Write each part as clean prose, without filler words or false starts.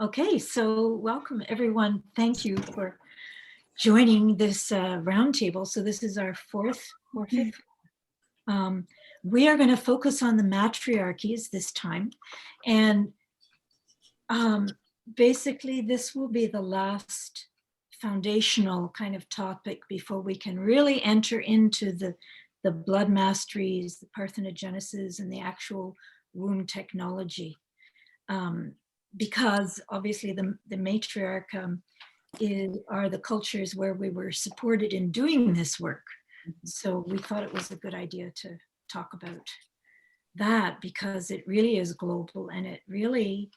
Okay, so welcome everyone. Thank you for joining this roundtable. So this is our fourth or fifth. We are going to focus on the matriarchies this time. And basically this will be the last foundational kind of topic before we can really enter into the blood masteries, the parthenogenesis, and the actual womb technology. Because obviously the matriarch are the cultures where we were supported in doing this work. So we thought it was a good idea to talk about that because it really is global and it really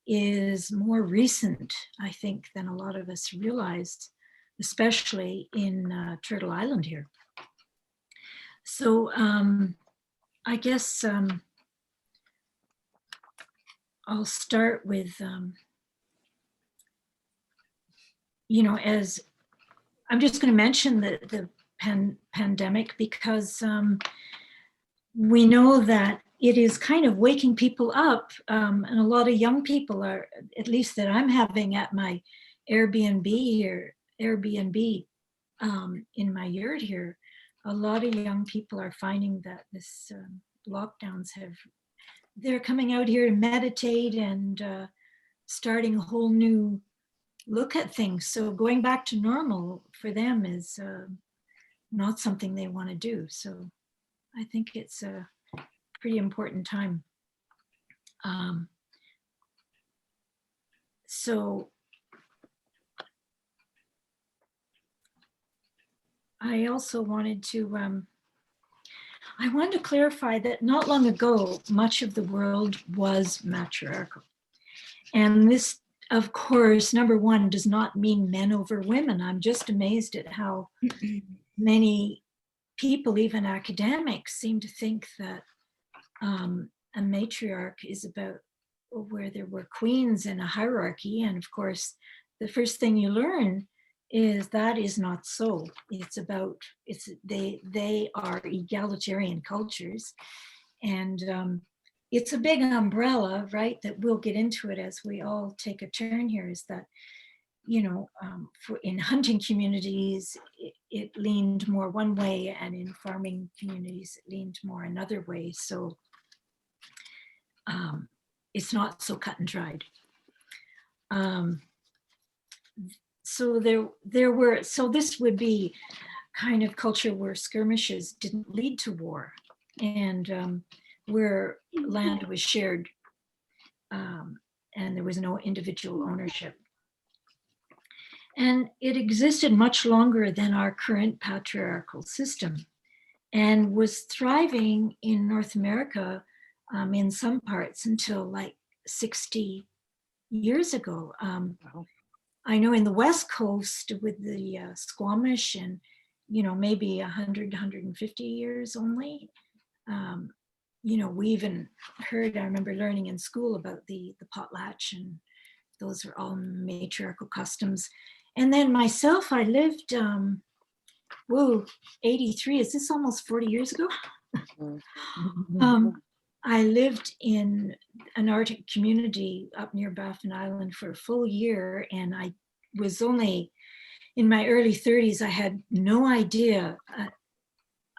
is more recent, I think, than a lot of us realize, especially in Turtle Island here. So I guess I'll start with, as I'm just going to mention the pandemic because we know that it is kind of waking people up, and a lot of young people are, at least that I'm having at my Airbnb here, in my yurt here, a lot of young people are finding that this lockdowns they're coming out here to meditate and starting a whole new look at things. So going back to normal for them is not something they want to do. So I think it's a pretty important time. So I also wanted to clarify that not long ago, much of the world was matriarchal. And this, of course, number one, does not mean men over women. I'm just amazed at how many people, even academics, seem to think that a matriarch is about where there were queens in a hierarchy. And of course, the first thing you learn is that is not so. It's about, they are egalitarian cultures. And it's a big umbrella, right, that we'll get into it as we all take a turn here, is that, in hunting communities, it leaned more one way, and in farming communities, it leaned more another way. So it's not so cut and dried. So this would be kind of culture where skirmishes didn't lead to war, and where land was shared, and there was no individual ownership. And it existed much longer than our current patriarchal system, and was thriving in North America in some parts until like 60 years ago. Wow. I know in the West Coast with the Squamish and, maybe 100, 150 years only. We even heard, I remember learning in school about the potlatch, and those are all matriarchal customs. And then myself, I lived, 83, is this almost 40 years ago? I lived in an Arctic community up near Baffin Island for a full year, and I was only in my early 30s. I had no idea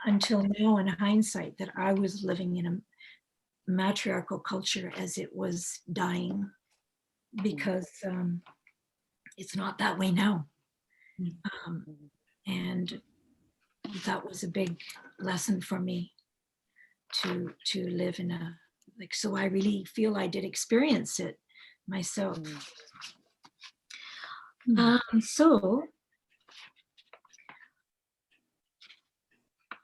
until now in hindsight that I was living in a matriarchal culture as it was dying, because it's not that way now. And that was a big lesson for me to live in a, so I really feel I did experience it myself. So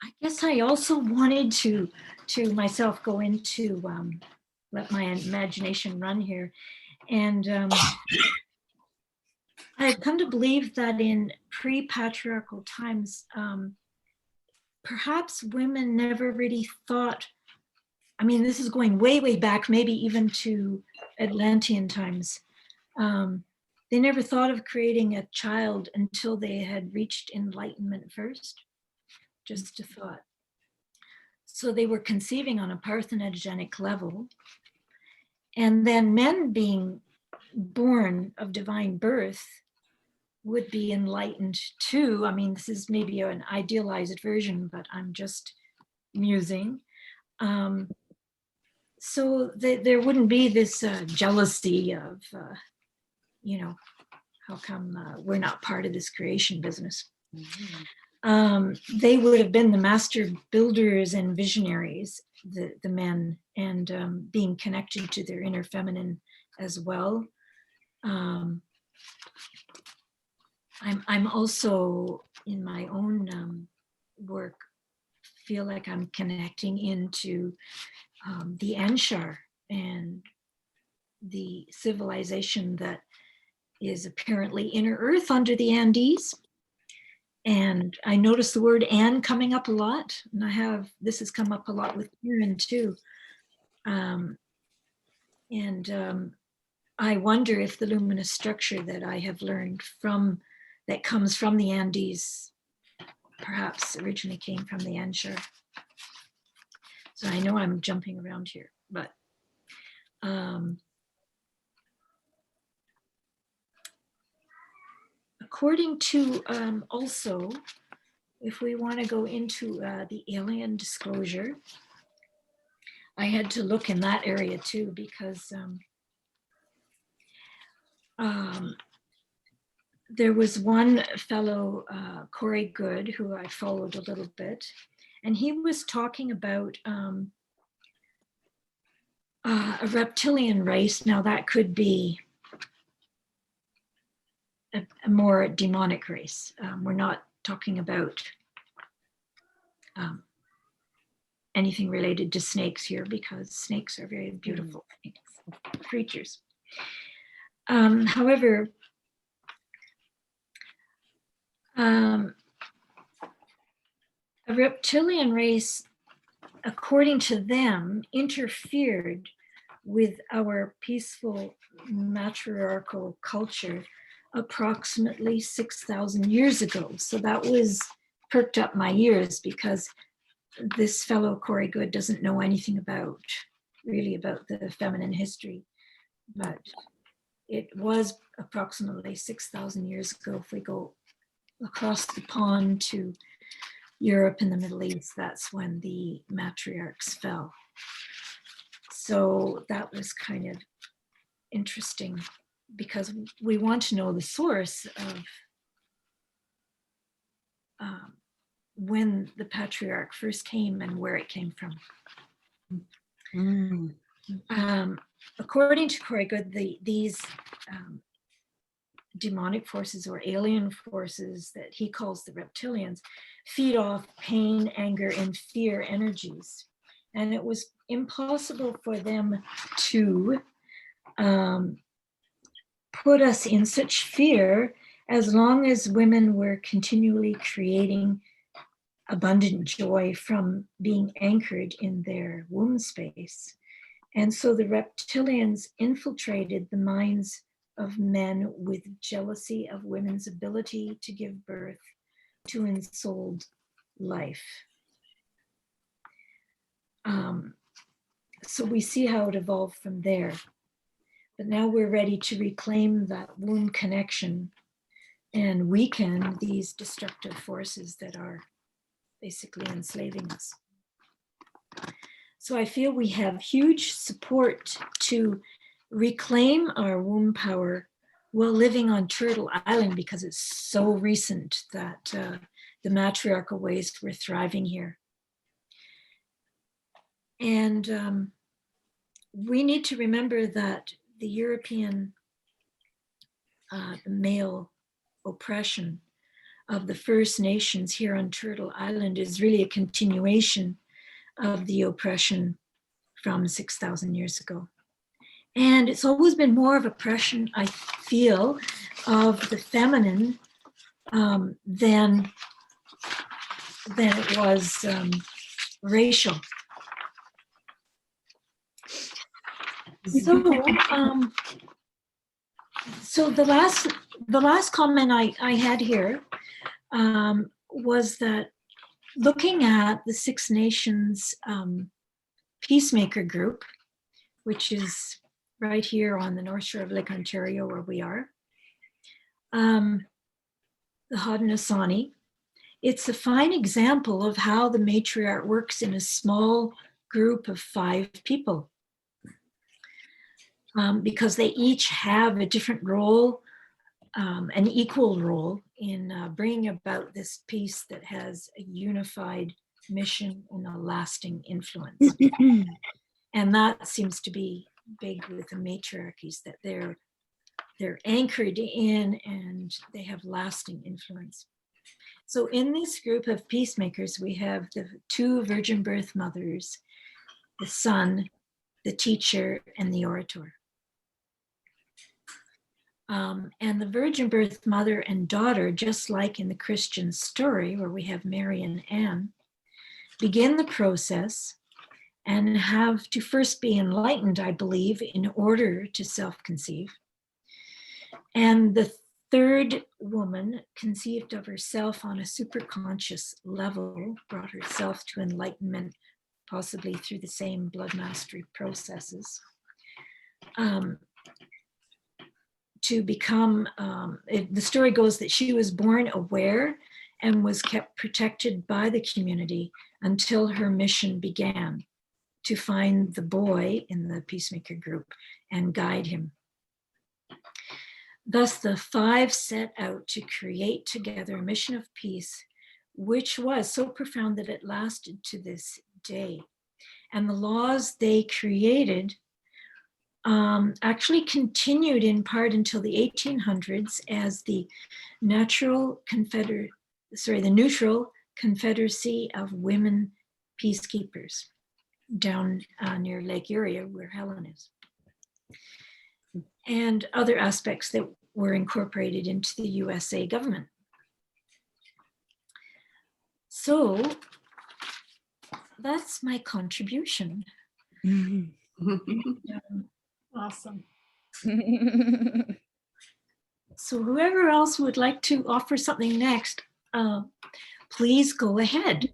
I guess I also wanted to myself go into, let my imagination run here. And I've come to believe that in pre-patriarchal times, perhaps women never really thought, I mean, this is going way, way back, maybe even to Atlantean times. They never thought of creating a child until they had reached enlightenment first. Just a thought. So they were conceiving on a parthenogenic level. And then men being born of divine birth would be enlightened too. I mean, this is maybe an idealized version, but I'm just musing. So there wouldn't be this jealousy of, how come we're not part of this creation business? They would have been the master builders and visionaries, the men, and being connected to their inner feminine as well. I'm also, in my own work, feel like I'm connecting into the Anshar and the civilization that is apparently inner earth under the Andes. And I noticed the word "and" coming up a lot. And this has come up a lot with Kieran too. I wonder if the luminous structure that I have learned that comes from the Andes perhaps originally came from the Anshar. So I know I'm jumping around here, but according to also, if we want to go into the alien disclosure, I had to look in that area too, because there was one fellow, Corey Good, who I followed a little bit, and he was talking about a reptilian race. Now that could be a more demonic race. We're not talking about anything related to snakes here, because snakes are very beautiful creatures. However, a reptilian race, according to them, interfered with our peaceful matriarchal culture approximately 6,000 years ago. So that perked up my ears, because this fellow Corey Good doesn't know anything about the feminine history, but it was approximately 6,000 years ago. If we go across the pond to Europe and the Middle East, that's when the matriarchs fell. So that was kind of interesting, because we want to know the source of when the patriarch first came and where it came from. According to Corey Good, these demonic forces or alien forces that he calls the reptilians feed off pain, anger, and fear energies. And it was impossible for them to put us in such fear as long as women were continually creating abundant joy from being anchored in their womb space. And so the reptilians infiltrated the minds of men with jealousy of women's ability to give birth to ensouled life. So we see how it evolved from there. But now we're ready to reclaim that womb connection and weaken these destructive forces that are basically enslaving us. So I feel we have huge support to reclaim our womb power while living on Turtle Island, because it's so recent that the matriarchal ways were thriving here. And we need to remember that the European male oppression of the First Nations here on Turtle Island is really a continuation of the oppression from 6,000 years ago. And it's always been more of oppression, I feel, of the feminine than it was racial. So the last comment I had here was that looking at the Six Nations Peacemaker group, which is right here on the North Shore of Lake Ontario where we are. The Haudenosaunee. It's a fine example of how the matriarch works in a small group of 5 people, because they each have a different role, an equal role in bringing about this peace that has a unified mission and a lasting influence. And that seems to be big with the matriarchies, that they're anchored in and they have lasting influence. So in this group of peacemakers, we have the 2 virgin birth mothers, the son, the teacher, and the orator. And the virgin birth mother and daughter, just like in the Christian story where we have Mary and Anne, begin the process and have to first be enlightened, I believe, in order to self-conceive. And the 3rd woman conceived of herself on a superconscious level, brought herself to enlightenment, possibly through the same blood mastery processes. To become, the story goes that she was born aware and was kept protected by the community until her mission began to find the boy in the peacemaker group and guide him. Thus, the 5 set out to create together a mission of peace, which was so profound that it lasted to this day. And the laws they created actually continued in part until the 1800s as the Neutral Confederacy of Women Peacekeepers down near Lake Erie, where Helen is, and other aspects that were incorporated into the USA government. So that's my contribution. Awesome. So whoever else would like to offer something next, please go ahead.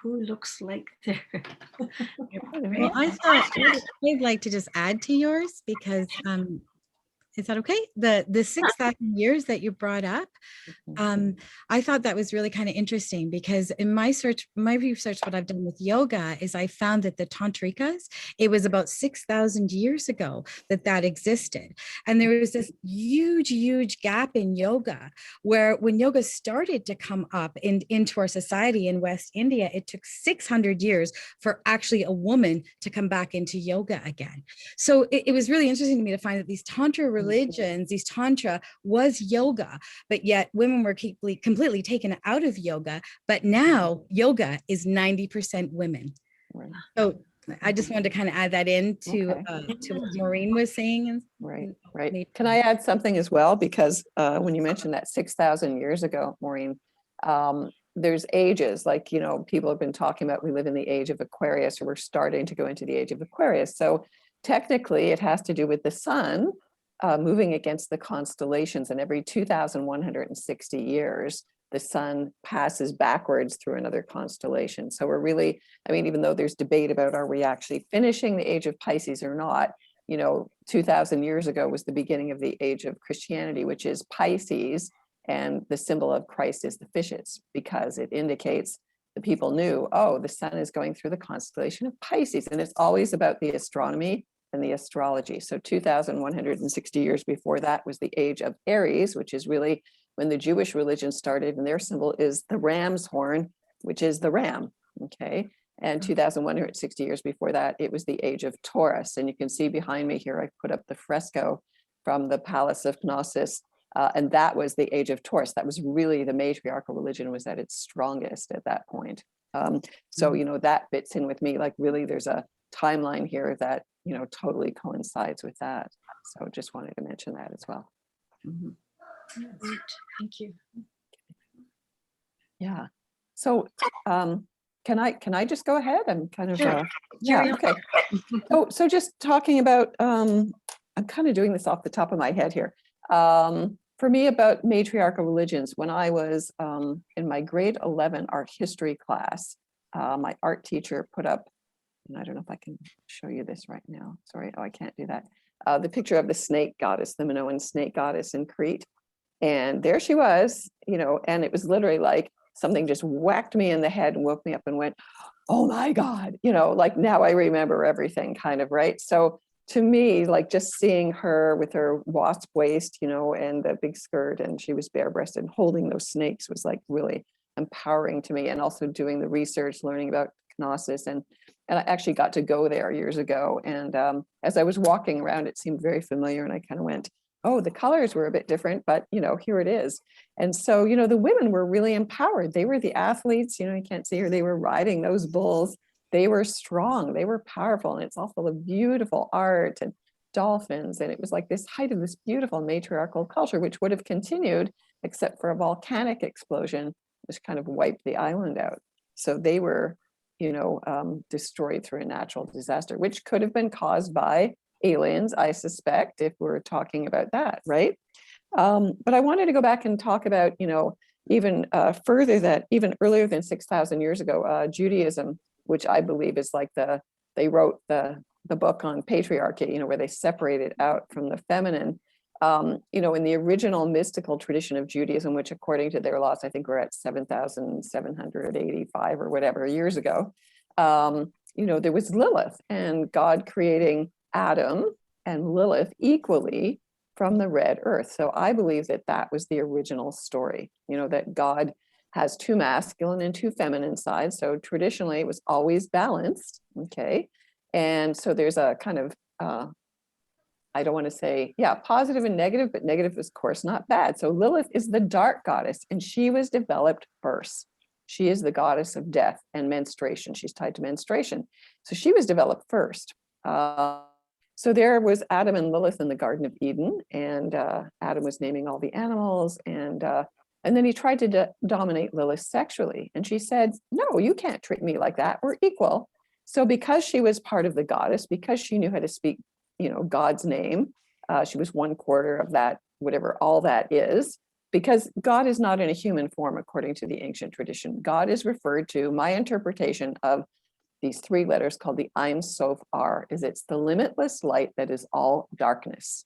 Who looks like they're... Well, I thought I'd like to just add to yours because is that okay? The 6,000 years that you brought up, I thought that was really kind of interesting because in my research, what I've done with yoga is I found that the tantrikas, it was about 6,000 years ago that existed. And there was this huge gap in yoga where when yoga started to come up into our society in West India, it took 600 years for actually a woman to come back into yoga again. So it was really interesting to me to find that these tantra religions, these tantra was yoga, but yet women were completely taken out of yoga. But now yoga is 90% women. Right. So I just wanted to kind of add that in to what Maureen was saying. Right. Can I add something as well? Because when you mentioned that 6,000 years ago, Maureen, there's ages, like, people have been talking about, we live in the age of Aquarius, or we're starting to go into the age of Aquarius. So technically it has to do with the sun moving against the constellations, and every 2,160 years, the sun passes backwards through another constellation. So we're really, even though there's debate about are we actually finishing the age of Pisces or not, 2,000 years ago was the beginning of the age of Christianity, which is Pisces, and the symbol of Christ is the fishes, because it indicates the people knew, oh, the sun is going through the constellation of Pisces, and it's always about the astronomy and the astrology. So 2,160 years before that was the age of Aries, which is really when the Jewish religion started, and their symbol is the ram's horn, which is the ram, okay? And 2,160 years before that, it was the age of Taurus. And you can see behind me here, I put up the fresco from the Palace of Knossos, and that was the age of Taurus. That was really the matriarchal religion was at its strongest at that point. So, that fits in with me, like really there's a timeline here that, totally coincides with that. So just wanted to mention that as well. Great. Thank you. Yeah. So can I just go ahead? I'm kind of Sure. yeah, okay. So just talking about I'm kind of doing this off the top of my head here. For me, about matriarchal religions, when I was in my grade 11 art history class, my art teacher put up and I don't know if I can show you this right now. Sorry, oh, I can't do that. The picture of the snake goddess, the Minoan snake goddess in Crete. And there she was, and it was literally like something just whacked me in the head and woke me up and went, oh my God, like now I remember everything kind of, right? So to me, like just seeing her with her wasp waist, and the big skirt, and she was bare breasted holding those snakes was like really empowering to me. And also doing the research, learning about kenosis, and I actually got to go there years ago. And as I was walking around, it seemed very familiar, and I kind of went, oh, the colors were a bit different, but here it is. And so, the women were really empowered. They were the athletes, you can't see her. They were riding those bulls. They were strong, they were powerful. And it's all full of beautiful art and dolphins. And it was like this height of this beautiful matriarchal culture, which would have continued except for a volcanic explosion, which kind of wiped the island out. So they were, destroyed through a natural disaster, which could have been caused by aliens, I suspect, if we're talking about that, right? But I wanted to go back and talk about, even further, that even earlier than 6,000 years ago, Judaism, which I believe is like they wrote the book on patriarchy, where they separated out from the feminine. In the original mystical tradition of Judaism, which according to their laws, I think we're at 7,785 or whatever years ago, there was Lilith, and God creating Adam and Lilith equally from the red earth. So I believe that was the original story, that God has two masculine and two feminine sides. So traditionally it was always balanced. Okay. And so there's a kind of, I don't want to say, positive and negative, but negative is of course not bad. So Lilith is the dark goddess, and she was developed first. She is the goddess of death and menstruation. She's tied to menstruation. So she was developed first. So there was Adam and Lilith in the Garden of Eden, and Adam was naming all the animals, and then he tried to dominate Lilith sexually. And she said, no, you can't treat me like that. We're equal. So because she was part of the goddess, because she knew how to speak, God's name, she was 1/4 of that, whatever all that is, because God is not in a human form, according to the ancient tradition. God is referred to, my interpretation of these three letters called the Ein Sof R, is it's the limitless light that is all darkness.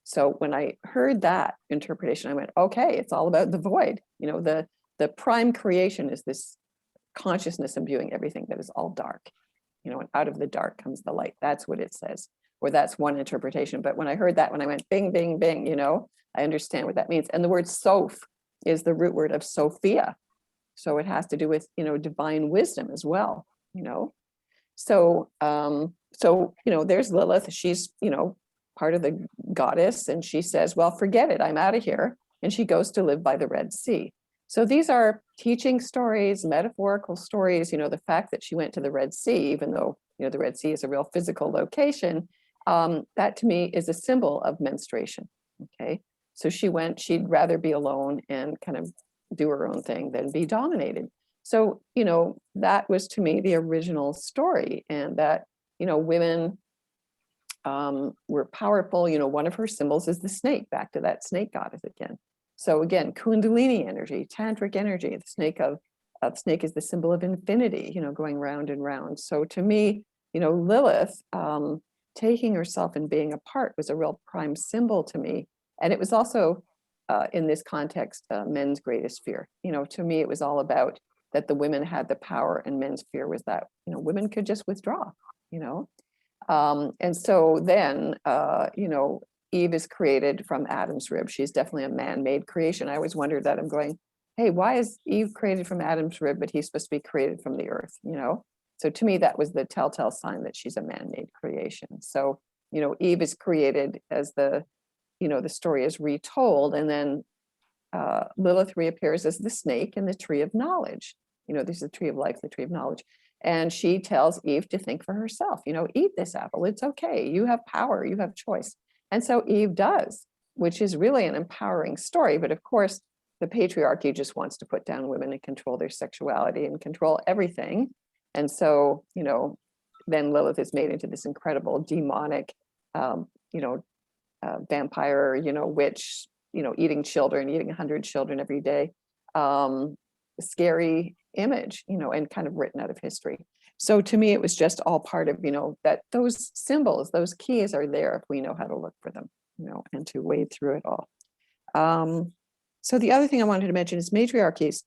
So when I heard that interpretation, I went, okay, it's all about the void. The prime creation is this consciousness imbuing everything that is all dark, and out of the dark comes the light. That's what it says, or that's one interpretation. But when I heard that, when I went bing, bing, bing, I understand what that means. And the word Soph is the root word of Sophia. So it has to do with, divine wisdom as well, So, there's Lilith. She's, part of the goddess, and she says, well, forget it, I'm out of here. And she goes to live by the Red Sea. So these are teaching stories, metaphorical stories, the fact that she went to the Red Sea, even though, the Red Sea is a real physical location, that to me is a symbol of menstruation. Okay. So she'd rather be alone and kind of do her own thing than be dominated. So, that was to me the original story, and that, women were powerful. One of her symbols is the snake, back to that snake goddess again. So again, Kundalini energy, tantric energy, the snake is the symbol of infinity, going round and round. So to me, Lilith, taking herself and being apart was a real prime symbol to me. And it was also, in this context, men's greatest fear. To me, it was all about that the women had the power, and men's fear was that, women could just withdraw, and so then, Eve is created from Adam's rib. She's definitely a man-made creation. I always wondered that. I'm going, hey, why is Eve created from Adam's rib, but he's supposed to be created from the earth, So to me, that was the telltale sign that she's a man-made creation. So, Eve is created as the story is retold, and then Lilith reappears as the snake in the tree of knowledge. There's the tree of life, the tree of knowledge. And she tells Eve to think for herself, eat this apple. It's okay. You have power. You have choice. And so Eve does, which is really an empowering story. But of course, the patriarchy just wants to put down women and control their sexuality and control everything. And so, then Lilith is made into this incredible demonic, vampire, witch, eating children, eating 100 children every day. Scary image, and kind of written out of history. So to me, it was just all part of, that those symbols, those keys are there if we know how to look for them, and to wade through it all. So the other thing I wanted to mention is matriarchies.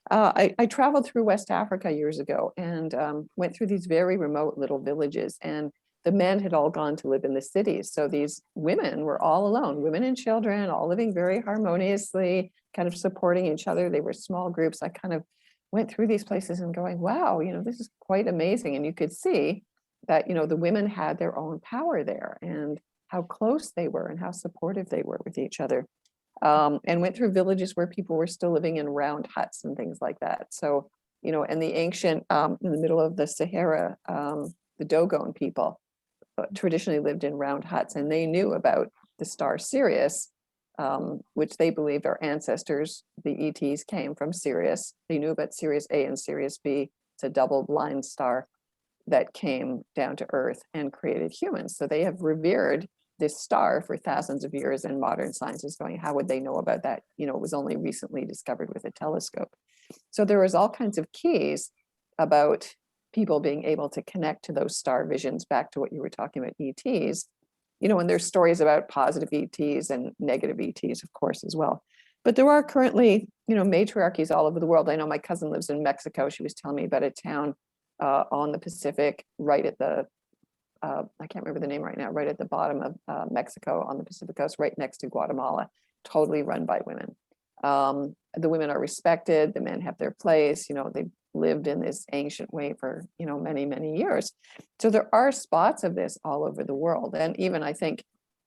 I traveled through West Africa years ago and went through these very remote little villages, and the men had all gone to live in the cities. So these women were all alone, women and children, all living very harmoniously, kind of supporting each other. They were small groups. I kind of went through these places and going, wow, this is quite amazing. And you could see that, the women had their own power there and how close they were and how supportive they were with each other. And went through villages where people were still living in round huts and things like that. So, and the ancient, in the middle of the Sahara, the Dogon people traditionally lived in round huts, and they knew about the star Sirius, which they believe their ancestors, the ETs, came from Sirius. They knew about Sirius A and Sirius B. It's a double blind star that came down to Earth and created humans. So they have revered this star for thousands of years, and modern science is going, how would they know about that? It was only recently discovered with a telescope. So there was all kinds of keys about people being able to connect to those star visions, back to what you were talking about, ETs, and there's stories about positive ETs and negative ETs, of course, as well. But there are currently, matriarchies all over the world. I know my cousin lives in Mexico. She was telling me about a town on the Pacific, right at the I can't remember the name right now, right at the bottom of Mexico on the Pacific coast, right next to Guatemala, totally run by women. The women are respected, the men have their place, they've lived in this ancient way for, many, many years. So there are spots of this all over the world. And even I think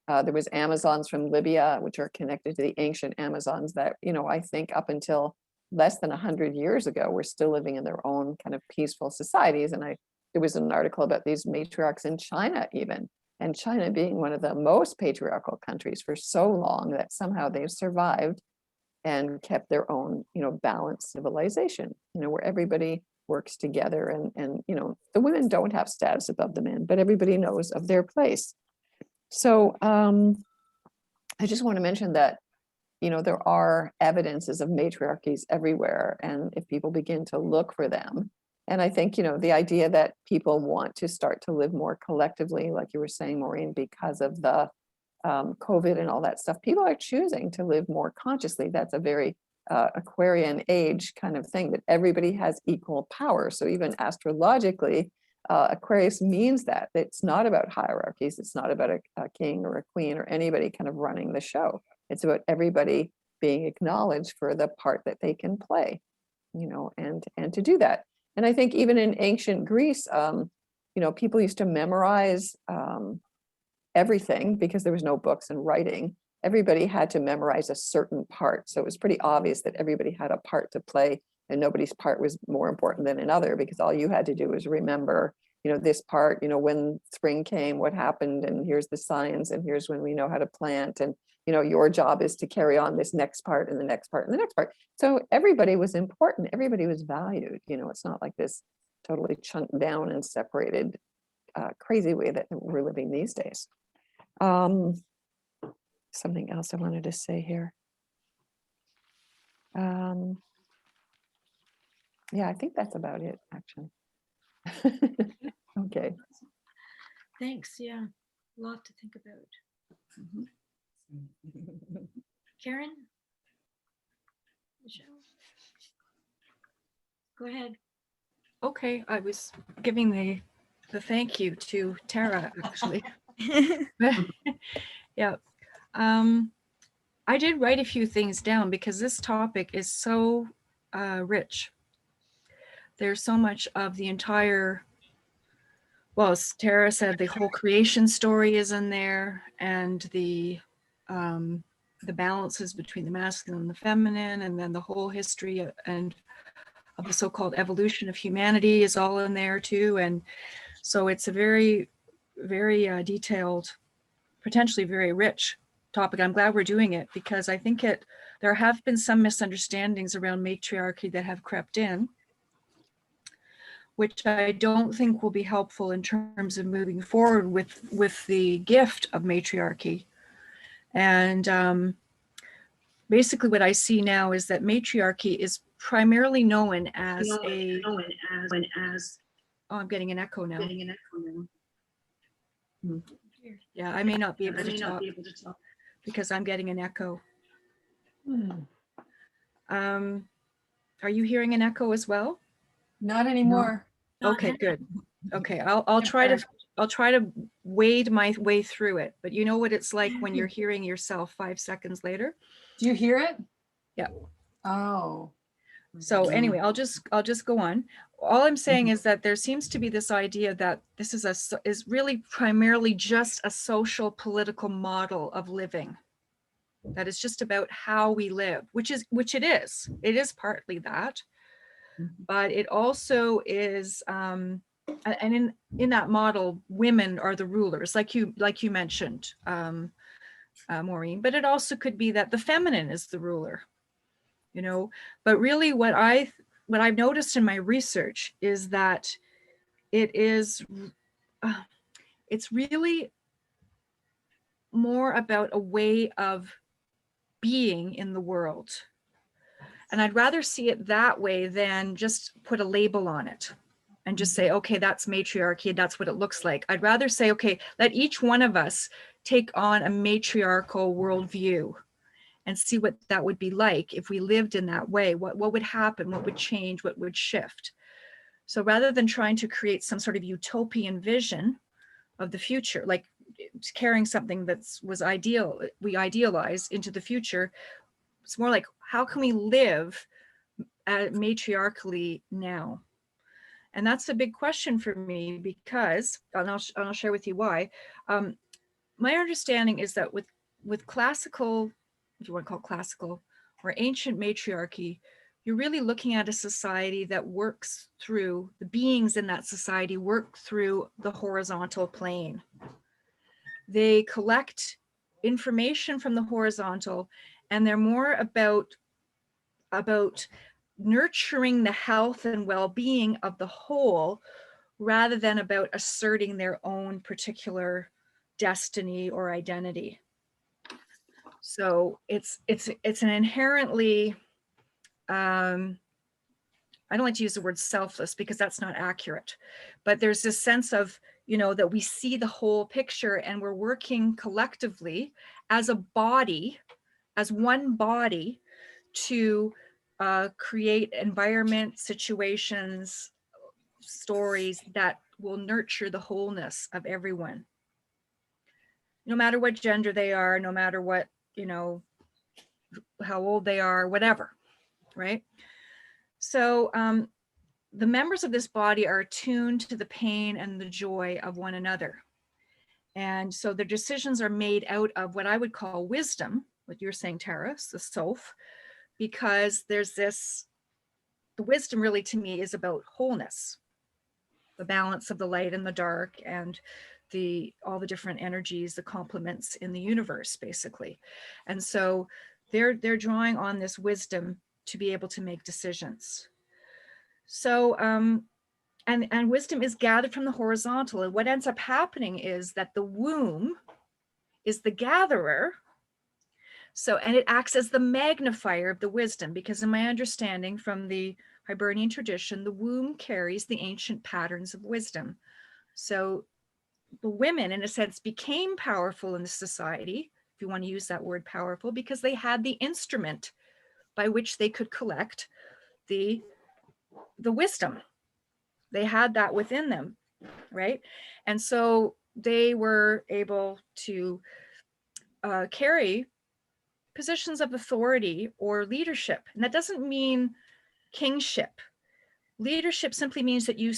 there was Amazons from Libya, which are connected to the ancient Amazons that, I think up until less than 100 years ago, were still living in their own kind of peaceful societies. And there was an article about these matriarchs in China even, and China being one of the most patriarchal countries for so long that somehow they've survived and kept their own, balanced civilization, where everybody works together and the women don't have status above the men, but everybody knows of their place. So I just want to mention that, there are evidences of matriarchies everywhere. And if people begin to look for them, and I think, the idea that people want to start to live more collectively, like you were saying, Maureen, because of the COVID and all that stuff, people are choosing to live more consciously. That's a very Aquarian age kind of thing, that everybody has equal power. So even astrologically, Aquarius means that it's not about hierarchies. It's not about a king or a queen or anybody kind of running the show. It's about everybody being acknowledged for the part that they can play, and to do that. And I think even in ancient Greece, people used to memorize everything because there was no books and writing. Everybody had to memorize a certain part. So it was pretty obvious that everybody had a part to play, and nobody's part was more important than another, because all you had to do was remember, this part, when spring came, what happened, and here's the signs, and here's when we know how to plant, and your job is to carry on this next part and the next part and the next part. So everybody was important. Everybody was valued. It's not like this totally chunked down and separated crazy way that we're living these days. Something else I wanted to say here. Yeah, I think that's about it, actually. Okay. Thanks. Yeah, a lot to think about. Mhm. Karen? Michelle? Go ahead. Okay, I was giving the thank you to Tara, actually. Yeah. I did write a few things down because this topic is so rich. There's so much of the entire, well, as Tara said, the whole creation story is in there, and the balances between the masculine and the feminine, and then the whole history and of the so-called evolution of humanity is all in there too. And so it's a very, very detailed, potentially very rich topic. I'm glad we're doing it, because I think there have been some misunderstandings around matriarchy that have crept in, which I don't think will be helpful in terms of moving forward with the gift of matriarchy. And basically what I see now is that matriarchy is primarily known as Oh, I'm getting an echo now. Yeah, I may not be able to talk because I'm getting an echo. Are you hearing an echo as well? Not anymore. Okay, good. Okay, I'll try to wade my way through it. But you know what it's like when you're hearing yourself 5 seconds later? Do you hear it? Yeah. Oh. So anyway, I'll just go on. All I'm saying is that there seems to be this idea that this is really primarily just a social political model of living. That is just about how we live, which it is. It is partly that, but it also is, and in that model, women are the rulers, like you mentioned, Maureen. But it also could be that the feminine is the ruler, you know. But really, what I've noticed in my research is that it's really more about a way of being in the world. And I'd rather see it that way than just put a label on it and just say, okay, that's matriarchy, that's what it looks like. I'd rather say, okay, let each one of us take on a matriarchal worldview and see what that would be like if we lived in that way. What would happen? What would change? What would shift? So rather than trying to create some sort of utopian vision of the future, like carrying something we idealize into the future, it's more like, how can we live matriarchally now? And that's a big question for me because, and I'll share with you why. My understanding is that with classical, if you want to call it classical, or ancient matriarchy, you're really looking at a society that works through, the beings in that society work through the horizontal plane. They collect information from the horizontal, and they're more about nurturing the health and well-being of the whole rather than about asserting their own particular destiny or identity. So it's an inherently, I don't like to use the word selfless because that's not accurate, but there's this sense of, you know, that we see the whole picture and we're working collectively as a body, as one body, to create environment, situations, stories that will nurture the wholeness of everyone. No matter what gender they are, no matter what, you know, how old they are, whatever, right? So the members of this body are attuned to the pain and the joy of one another. And so their decisions are made out of what I would call wisdom, what you're saying, Tara, the Soph, because there's this, the wisdom really to me is about wholeness, the balance of the light and the dark and all the different energies, the complements in the universe, basically. And so they're drawing on this wisdom to be able to make decisions. So, and wisdom is gathered from the horizontal. And what ends up happening is that the womb is the gatherer. So, and it acts as the magnifier of the wisdom, because in my understanding from the Hibernian tradition, the womb carries the ancient patterns of wisdom. So the women, in a sense, became powerful in the society, if you want to use that word powerful, because they had the instrument by which they could collect the wisdom. They had that within them, right? And so they were able to carry positions of authority or leadership. And that doesn't mean kingship. Leadership simply means that you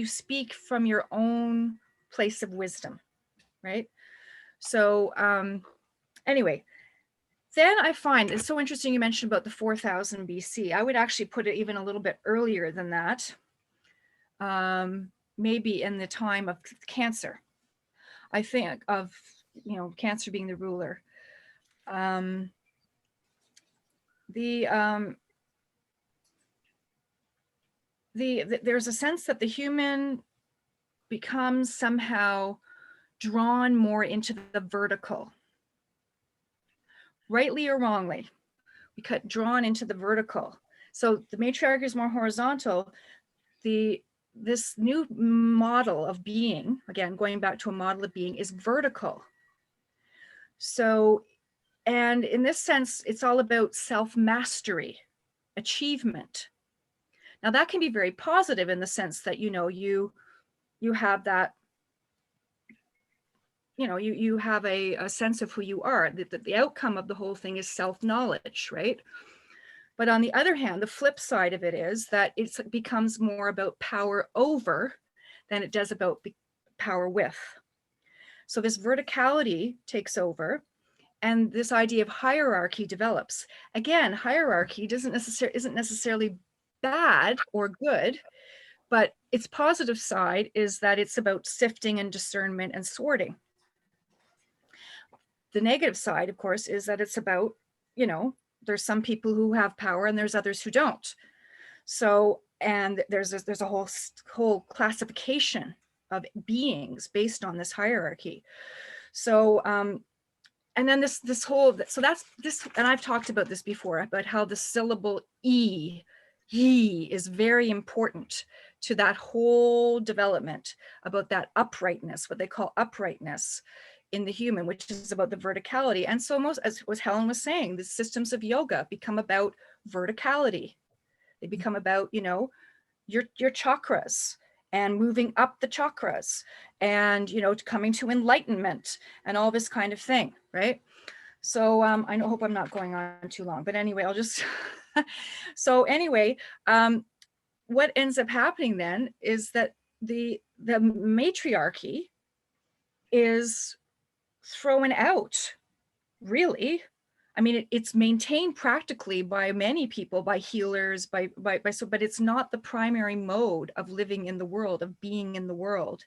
speak from your own place of wisdom, right? So anyway, then I find it's so interesting you mentioned about the 4000 BC. I would actually put it even a little bit earlier than that, maybe in the time of Cancer. I think of, you know, Cancer being the ruler. There's a sense that the human becomes somehow drawn more into the vertical, rightly or wrongly. We got drawn into the vertical. So the matriarchy is more horizontal. The this new model of being, again, going back to a model of being, is vertical. So, and in this sense, it's all about self-mastery, achievement. Now that can be very positive in the sense that, you know, you have that, you know, you have a sense of who you are, that the outcome of the whole thing is self-knowledge, right? But on the other hand, the flip side of it is that it becomes more about power over than it does about power with. So this verticality takes over, and this idea of hierarchy develops. Again, hierarchy isn't necessarily bad or good, but its positive side is that it's about sifting and discernment and sorting. The negative side, of course, is that it's about, you know, there's some people who have power and there's others who don't. So, and there's a whole classification of beings based on this hierarchy. So, and then this whole, so that's this, and I've talked about this before, about how the syllable he is very important to that whole development, about that uprightness, what they call uprightness in the human, which is about the verticality. And so most, as was Helen was saying, the systems of yoga become about verticality. They become about, you know, your chakras and moving up the chakras and, you know, coming to enlightenment and all this kind of thing, right? So I hope I'm not going on too long, but anyway, I'll just, so anyway, what ends up happening then is that the matriarchy is thrown out, really. I mean, it's maintained practically by many people, by healers, but it's not the primary mode of living in the world, of being in the world.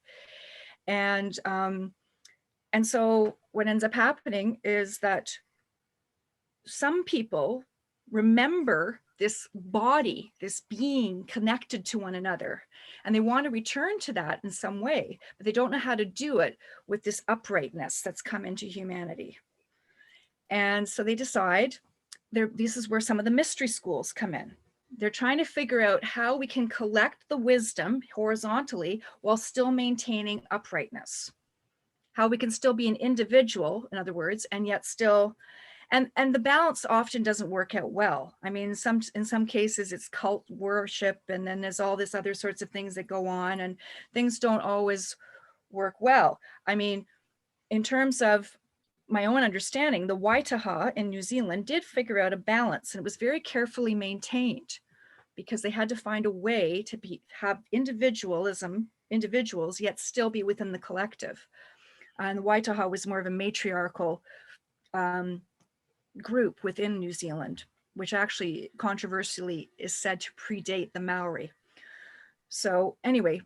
And so what ends up happening is that some people remember this body, this being connected to one another, and they want to return to that in some way, but they don't know how to do it with this uprightness that's come into humanity. And so they decide, this is where some of the mystery schools come in. They're trying to figure out how we can collect the wisdom horizontally while still maintaining uprightness. How we can still be an individual, in other words, and yet still, and the balance often doesn't work out well. I mean, in some cases it's cult worship, and then there's all this other sorts of things that go on, and things don't always work well. I mean, in terms of my own understanding, the Waitaha in New Zealand did figure out a balance, and it was very carefully maintained because they had to find a way to have individuals yet still be within the collective. And the Waitaha was more of a matriarchal group within New Zealand, which actually controversially is said to predate the Maori. So anyway,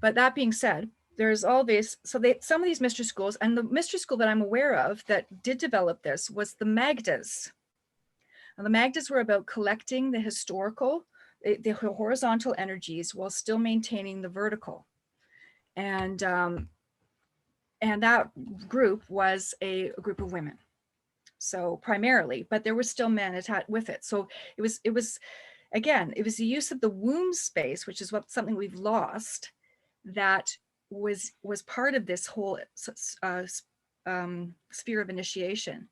but that being said, there's all this, so some of these mystery schools, and the mystery school that I'm aware of that did develop this was the Magdas. Now, the Magdas were about collecting the historical, the horizontal energies while still maintaining the vertical. And that group was a group of women. So primarily, but there were still men attached with it. So it was again, it was the use of the womb space, which is something we've lost, that was part of this whole sphere of initiation.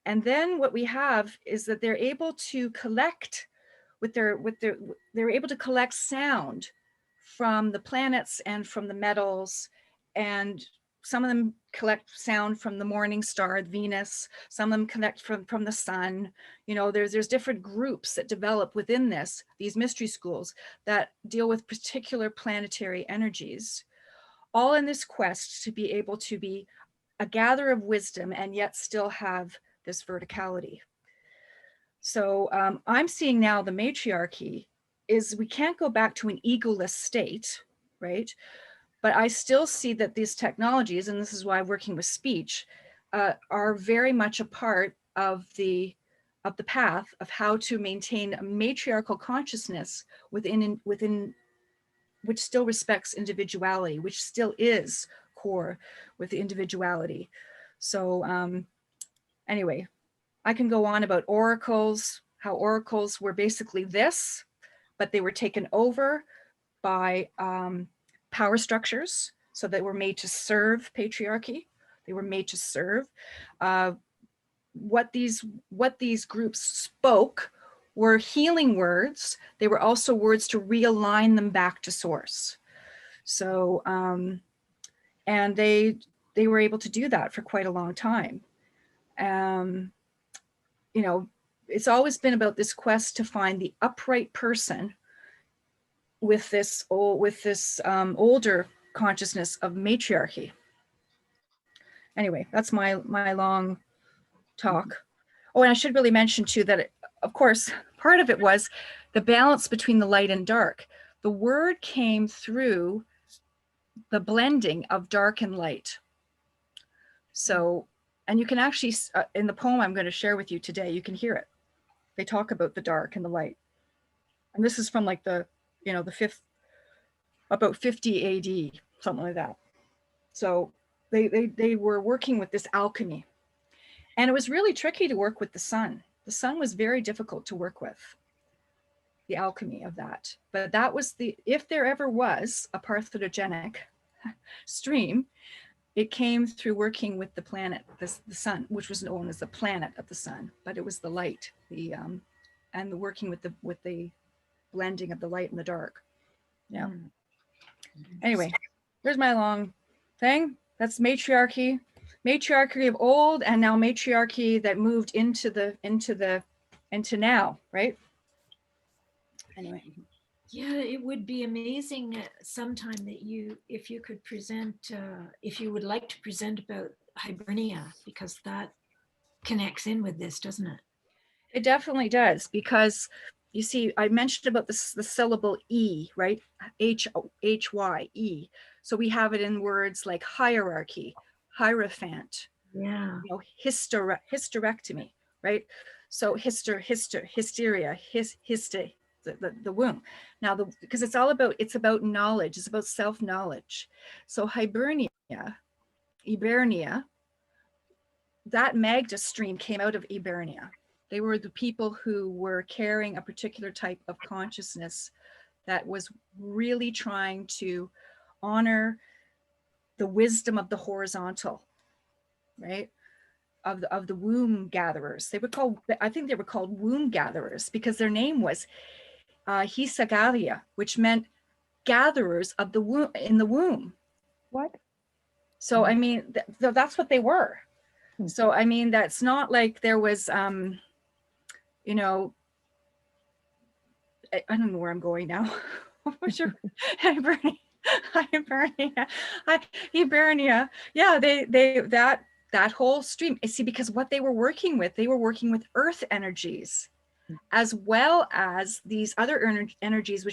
And then what we have is that they're able to collect they're able to collect sound from the planets and from the metals, and some of them collect sound from the morning star, Venus. Some of them collect from the sun. You know, there's different groups that develop within these mystery schools that deal with particular planetary energies, all in this quest to be able to be a gatherer of wisdom and yet still have this verticality. So I'm seeing now the matriarchy is, we can't go back to an egoless state, right? But I still see that these technologies, and this is why working with speech, are very much a part of the path of how to maintain a matriarchal consciousness within which still respects individuality, which still is core with the individuality. So anyway, I can go on about oracles, how oracles were basically this, but they were taken over by power structures. So they were made to serve patriarchy. They were made to serve. What these groups spoke were healing words. They were also words to realign them back to source. So, and they were able to do that for quite a long time. You know, it's always been about this quest to find the upright person with this older consciousness of matriarchy. Anyway, that's my long talk. Oh, and I should really mention too that, of course, part of it was the balance between the light and dark. The word came through the blending of dark and light. So, and you can actually, in the poem I'm going to share with you today, you can hear it. They talk about the dark and the light. And this is from like the, you know, the fifth, about 50 AD, something like that. So they were working with this alchemy. And it was really tricky to work with the sun. The sun was very difficult to work with, the alchemy of that. But that was if there ever was a parthenogenic stream, it came through working with the planet, the sun, which was known as the planet of the sun, but it was the light, and the working with the blending of the light and the dark. Yeah. Anyway, here's my long thing. That's matriarchy of old, and now matriarchy that moved into now, right? Anyway. Yeah, it would be amazing sometime that if you could present, if you would like to present about Hibernia, because that connects in with this, doesn't it? It definitely does, because you see, I mentioned about the syllable E, right? H-Y-E. So we have it in words like hierarchy, hierophant, Yeah. you know, hysterectomy, right? So hysteria, the womb. Now, because it's about knowledge, it's about self-knowledge. So Hibernia, that Magda stream came out of Hibernia. They were the people who were carrying a particular type of consciousness that was really trying to honor the wisdom of the horizontal, right? Of the womb gatherers. I think they were called womb gatherers because their name was Hisagaria, which meant gatherers of the womb, in the womb. What? So, I mean, that's what they were. So, I mean, that's not like there was, you know, I don't know where I'm going now. Hibernia. Yeah, that whole stream. See, because what they were working with earth energies, as well as these other energies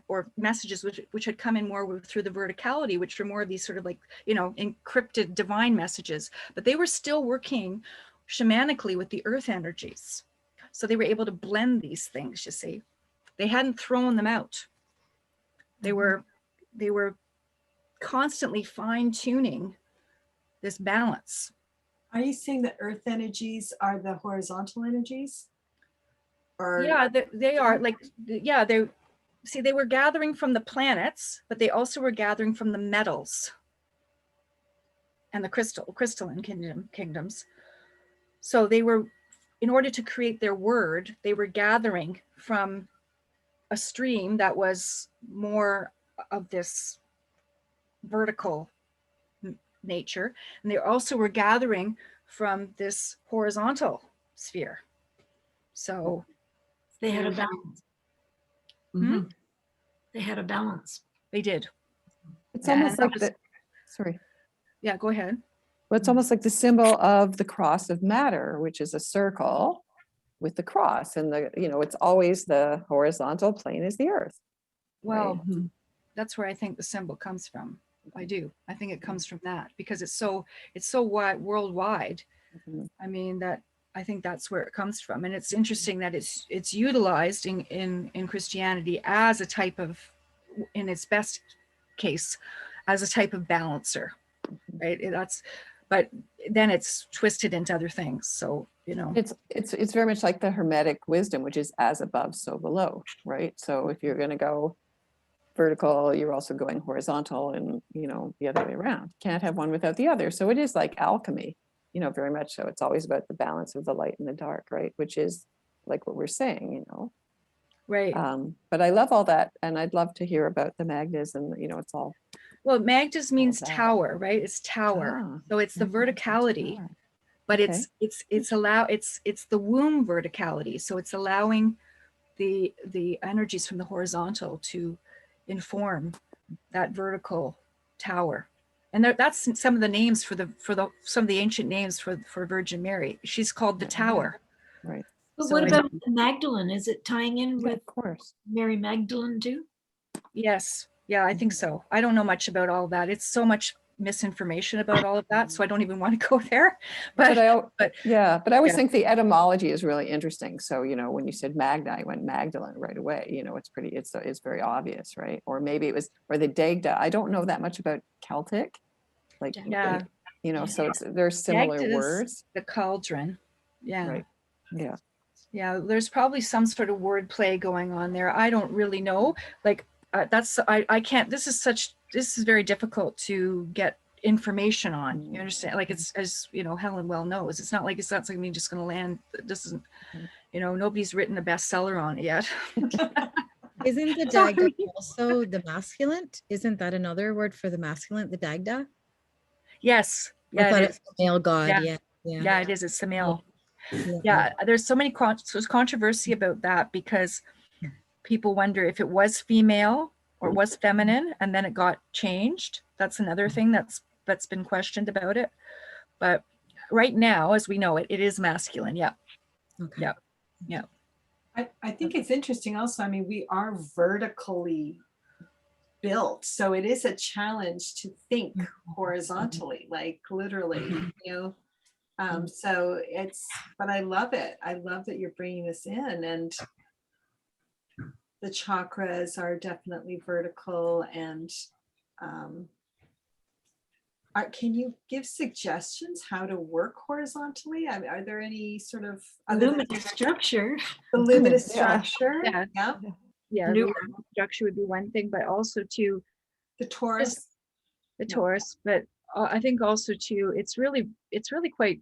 or messages which had come in more through the verticality, which were more of these sort of like, you know, encrypted divine messages, but they were still working shamanically with the earth energies. So they were able to blend these things, you see. They hadn't thrown them out. They were constantly fine-tuning this balance. Are you saying that earth energies are the horizontal energies? Or Yeah, they are like, yeah, they were gathering from the planets, but they also were gathering from the metals and the crystalline kingdoms. So they were, in order to create their word, they were gathering from a stream that was more of this vertical nature, and they also were gathering from this horizontal sphere. So They had a balance. Mhm. They had a balance. they did. It's Yeah, almost that like was- the, sorry. Yeah, go ahead. Well, it's almost like the symbol of the cross of matter, which is a circle with the cross, and it's always the horizontal plane is the earth. Well, Mhm. that's where I think the symbol comes from. I do. I think it comes from that because it's so wide, worldwide. Mhm. I mean, I think that's where it comes from. And it's interesting that it's utilized in Christianity as a type of, in its best case, as a type of balancer, right? But then it's twisted into other things. So, you know. It's very much like the Hermetic wisdom, which is as above, so below, right? So if you're going to go vertical, you're also going horizontal, and the other way around. Can't have one without the other. So it is like alchemy, very much so. It's always about the balance of the light and the dark, right? Which is like what we're saying. Right. But I love all that, and I'd love to hear about the Magdas, and it's all Well, Magdas means that. tower, right? It's tower. So it's the verticality, tower. but Okay. it's the womb verticality. So it's allowing the energies from the horizontal to inform that vertical tower. And that's some of the names for some of the ancient names for Virgin Mary. She's called the tower. Right. But So what it's- about Magdalene? Is it tying in Yeah, with of course. Mary Magdalene too? Yes. Yeah, I think so. I don't know much about all that. It's so much misinformation about all of that, so I don't even want to go there. But I always yeah. think the etymology is really interesting. So, when you said Magda, I went Magdalene right away. It's very obvious, right? Or maybe it was, or the Dagda. I don't know that much about Celtic. Like, Yeah. so there's similar Dagda is words. the cauldron. Yeah. Right. Yeah. Yeah, there's probably some sort of word play going on there. I don't really know. Like I can't, this is very difficult to get information on. You understand? Like it's, as Helen well knows, it's not something just going to land. This isn't, nobody's written a bestseller on it yet. Isn't the Dagda also the masculine? Isn't that another word for the masculine, the Dagda? Yes. I Yeah, thought it it's is. the male god. Yeah. Yeah. Yeah, it is. It's the male. Yeah. Yeah, there's so many there's controversy about that because people wonder if it was female or was feminine and then it got changed. That's another thing that's been questioned about it. But right now, as we know it, it is masculine. Yeah. Okay. Yeah. Yeah. I think it's interesting also. I mean, we are vertically built, so it is a challenge to think horizontally, like literally, so but I love it. I love that you're bringing this in, and the chakras are definitely vertical. And can you give suggestions how to work horizontally? I mean, are there any sort of Luminous structure. the luminous Yeah. structure? Yeah. Yeah. Yeah. New- The structure would be one thing, but also to The Taurus. the No. Taurus, but I think also too, it's really quite,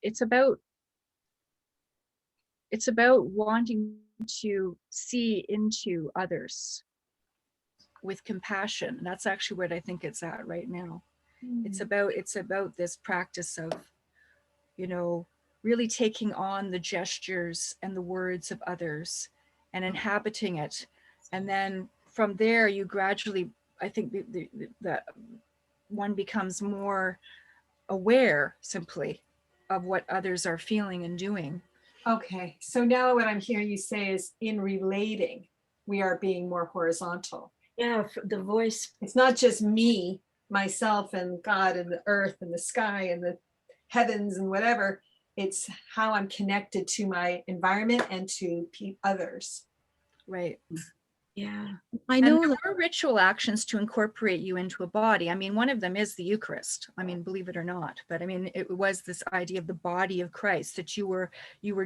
it's about wanting to see into others with compassion. That's actually what I think it's at right now. It's about this practice of, really taking on the gestures and the words of others and inhabiting it. And then from there, you gradually, I think the one becomes more aware simply of what others are feeling and doing. Okay, so now what I'm hearing you say is in relating, we are being more horizontal. Yeah, the voice. It's not just me, myself, and God, and the earth, and the sky, and the heavens, and whatever. It's how I'm connected to my environment and to others. Right. Yeah. I And know. there Like, are ritual actions to incorporate you into a body. I mean, one of them is the Eucharist. I mean, believe it or not, but I mean, it was this idea of the body of Christ, that you were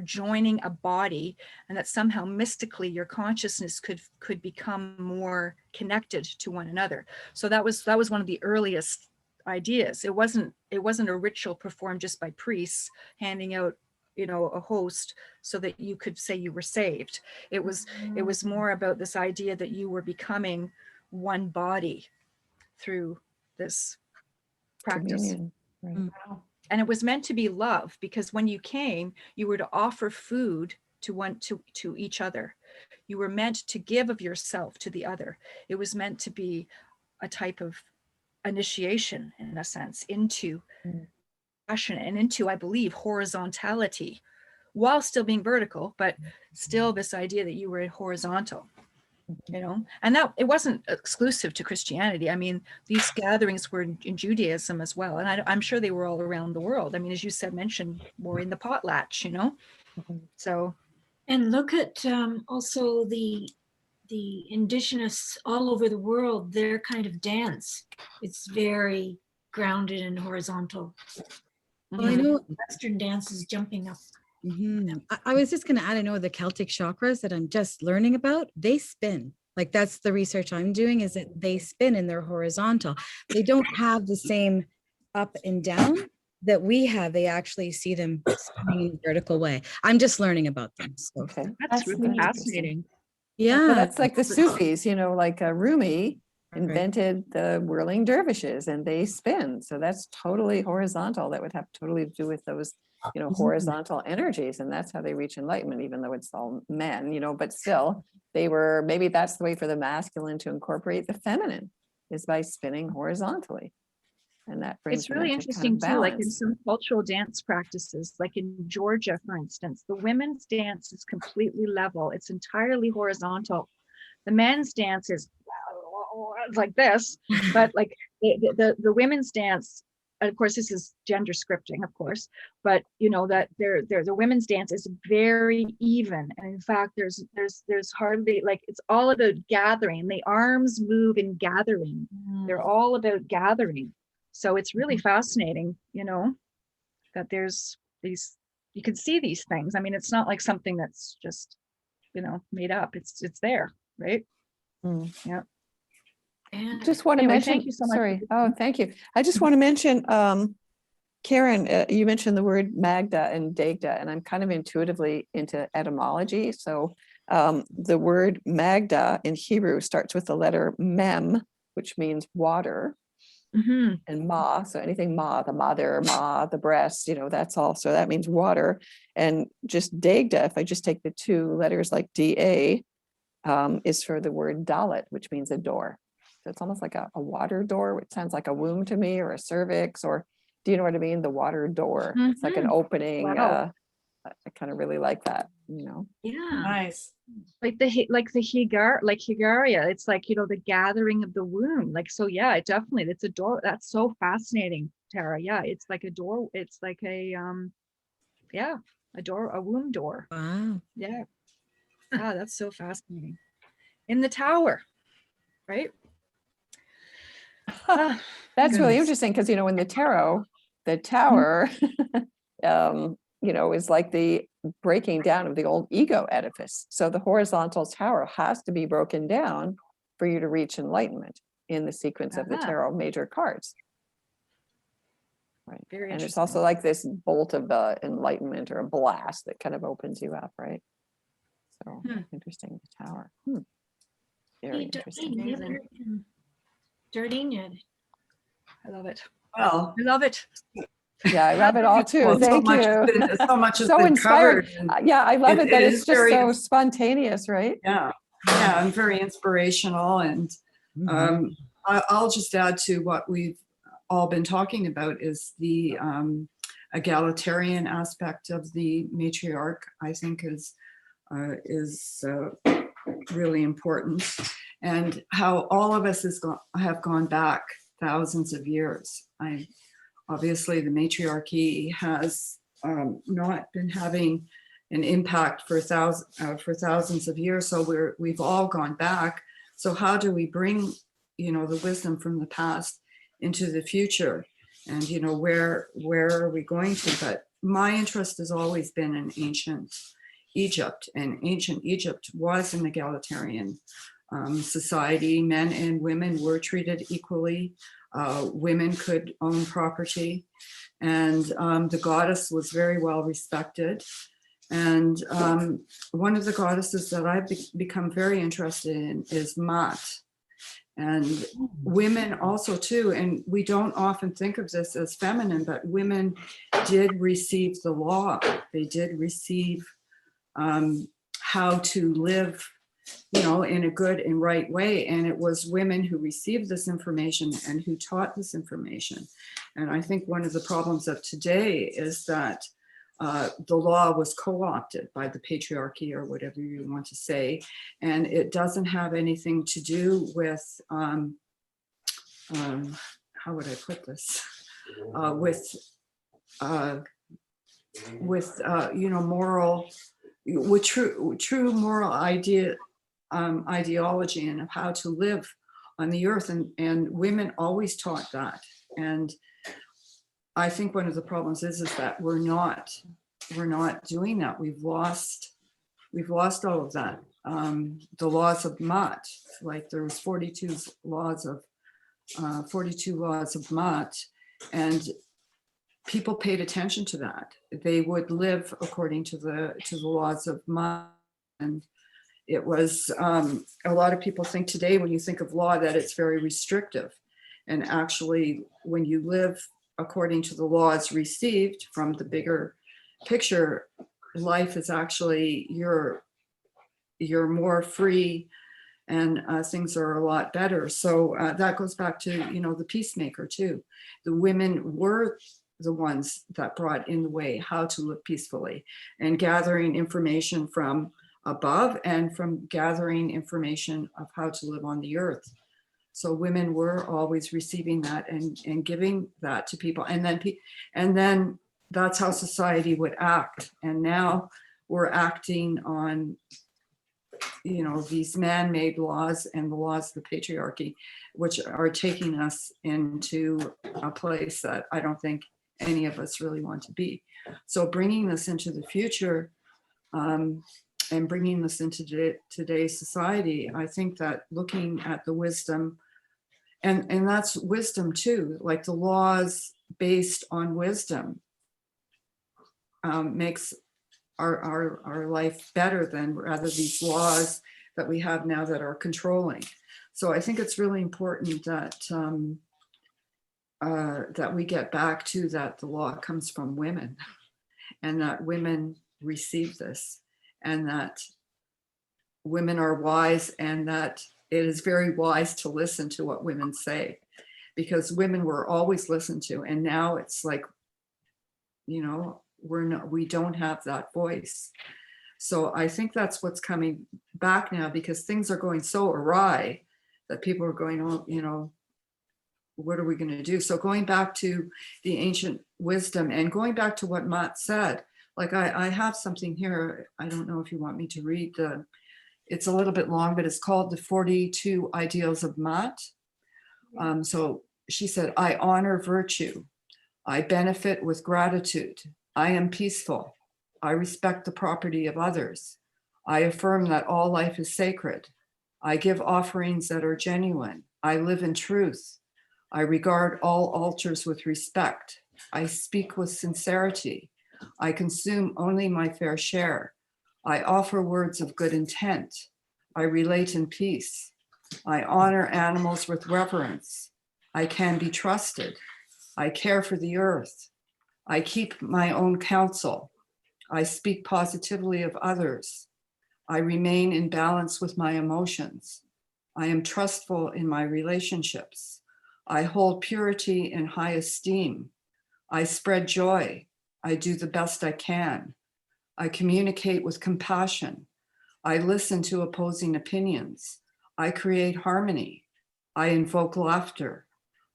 joining a body, and that somehow mystically your consciousness could become more connected to one another. So that was one of the earliest ideas. It wasn't a ritual performed just by priests handing out, a host so that you could say you were saved. It was more about this idea that you were becoming one body through this practice. Communion. Right. Wow. And it was meant to be love, because when you came, you were to offer food to each other. You were meant to give of yourself to the other. It was meant to be a type of initiation, in a sense, into passion and into, I believe, horizontality, while still being vertical, but still this idea that you were horizontal, and that it wasn't exclusive to Christianity. I mean, these gatherings were in Judaism as well. And I'm sure they were all around the world. I mean, as you said, mentioned more in the potlatch, so. And look at also the indigenous all over the world, their kind of dance. It's very grounded and horizontal. well, I know. Western dance is jumping up. I was just going to add, I know the Celtic chakras that I'm just learning about, they spin. Like that's the research I'm doing, is that they spin and they're horizontal. They don't have the same up and down that we have. They actually see them spinning in a vertical way. I'm just learning about them. So Okay. That's really interesting. fascinating. yeah. Well, that's like the Sufis, you know, like Rumi Right. invented the whirling dervishes and they spin. So that's totally horizontal. That would have totally to do with those, you know, horizontal energies. And that's how they reach enlightenment, even though it's all men, you know, but still they were, maybe that's the way for the masculine to incorporate the feminine, is by spinning horizontally. And that brings It's them really into interesting kind of too, like in balance. some cultural dance practices, like in Georgia, for instance, the women's dance is completely level. It's entirely horizontal. The men's dance is like this, but like the women's dance, and of course this is gender scripting, of course, but you know that the women's dance is very even, and in fact there's hardly, like, it's all about gathering. The arms move in gathering. They're all about gathering. So it's really fascinating, you know, that there's these, you can see these things. I mean, it's not like something that's just, you know, made up. It's there, right? Mm. Yeah. And Just want to Anyway, mention, thank you so much for sorry. this. Oh, thank you. I just want to mention, Karen, you mentioned the word Magda and Dagda, and I'm kind of intuitively into etymology. So the word Magda in Hebrew starts with the letter mem, which means water, Mhm. and ma. So anything ma, the mother, ma, the breast, you know, that's all. So that means water. And just Dagda, if I just take the two letters like DA, is for the word Dalit, which means a door. So it's almost like a water door, which sounds like a womb to me, or a cervix, or do you know what I mean? The water door. It's like an Mhm. opening. Wow. I kind of really like that, you know. yeah, Nice. Like the Higaria, it's like, you know, the gathering of the womb. Like, so yeah, it definitely, it's a door. That's so fascinating, Tara. Yeah, it's like a door. It's like a yeah, a door, a womb door. Wow. Yeah. Ah, that's so fascinating. In the tower, right? Ah, That's really goodness. interesting because, you know, in the tarot, the tower, you know, is like the breaking down of the old ego edifice. So the horizontal tower has to be broken down for you to reach enlightenment in the sequence of the Ah. tarot major cards. Right. Very And it's interesting. also like this bolt of enlightenment, or a blast that kind of opens you up, right? So interesting, the tower. Very Hey, interesting. Darlene, Amazing. Darlene, I love it. Well, I love it. Yeah, I love it all too. well, Thank so much you. has been, so much has So been inspired. covered. And Yeah, I love it that it it's is just very, so spontaneous, right? yeah, and very inspirational. And I'll just add to what we've all been talking about is the egalitarian aspect of the matriarch. I think is really important, and how all of us have gone back thousands of years. Obviously the matriarchy has not been having an impact for thousands of years, so we've all gone back. So how do we bring, you know, the wisdom from the past into the future, and you know, where are we going to? But my interest has always been in ancient Egypt, and ancient Egypt was an egalitarian society. Men and women were treated equally. Women could own property, and the goddess was very well respected. And one of the goddesses that I've become very interested in is Mat. And women also too, and we don't often think of this as feminine, but women did receive the law. They did receive how to live, you know, in a good and right way. And it was women who received this information and who taught this information. And I think one of the problems of today is that the law was co-opted by the patriarchy, or whatever you want to say, and it doesn't have anything to do with how would I put this, with you know, moral, with true moral ideology and of how to live on the earth, and women always taught that. And I think one of the problems is that we're not doing that. We've lost all of that. the laws of Mott, like there was 42 laws of 42 laws of Mott, and people paid attention to that. They would live according to the laws of Mott. And it was, a lot of people think today when you think of law that it's very restrictive. And actually, when you live according to the laws received from the bigger picture, life is actually, you're more free, and things are a lot better. So that goes back to, the peacemaker too. The women were the ones that brought in the way how to live peacefully, and gathering information from above and from gathering information of how to live on the earth. So women were always receiving that and giving that to people. And then that's how society would act. And now we're acting on, these man-made laws and the laws of the patriarchy, which are taking us into a place that I don't think any of us really want to be. So bringing this into the future, and bringing this into today's society, I think that looking at the wisdom, and that's wisdom too, like the laws based on wisdom makes our life better than rather these laws that we have now that are controlling. So I think it's really important that that we get back to that the law comes from women, and that women receive this, and that women are wise, and that it is very wise to listen to what women say, because women were always listened to, and now it's like, we don't have that voice. So I think that's what's coming back now, because things are going so awry that people are going, oh, what are we going to do? So going back to the ancient wisdom and going back to what Matt said, like I have something here. I don't know if you want me to read it's a little bit long, but it's called The 42 Ideals of Matt. So she said, I honor virtue. I benefit with gratitude. I am peaceful. I respect the property of others. I affirm that all life is sacred. I give offerings that are genuine. I live in truth. I regard all altars with respect. I speak with sincerity. I consume only my fair share. I offer words of good intent. I relate in peace. I honor animals with reverence. I can be trusted. I care for the earth. I keep my own counsel. I speak positively of others. I remain in balance with my emotions. I am trustful in my relationships. I hold purity in high esteem. I spread joy. I do the best I can. I communicate with compassion. I listen to opposing opinions. I create harmony. I invoke laughter.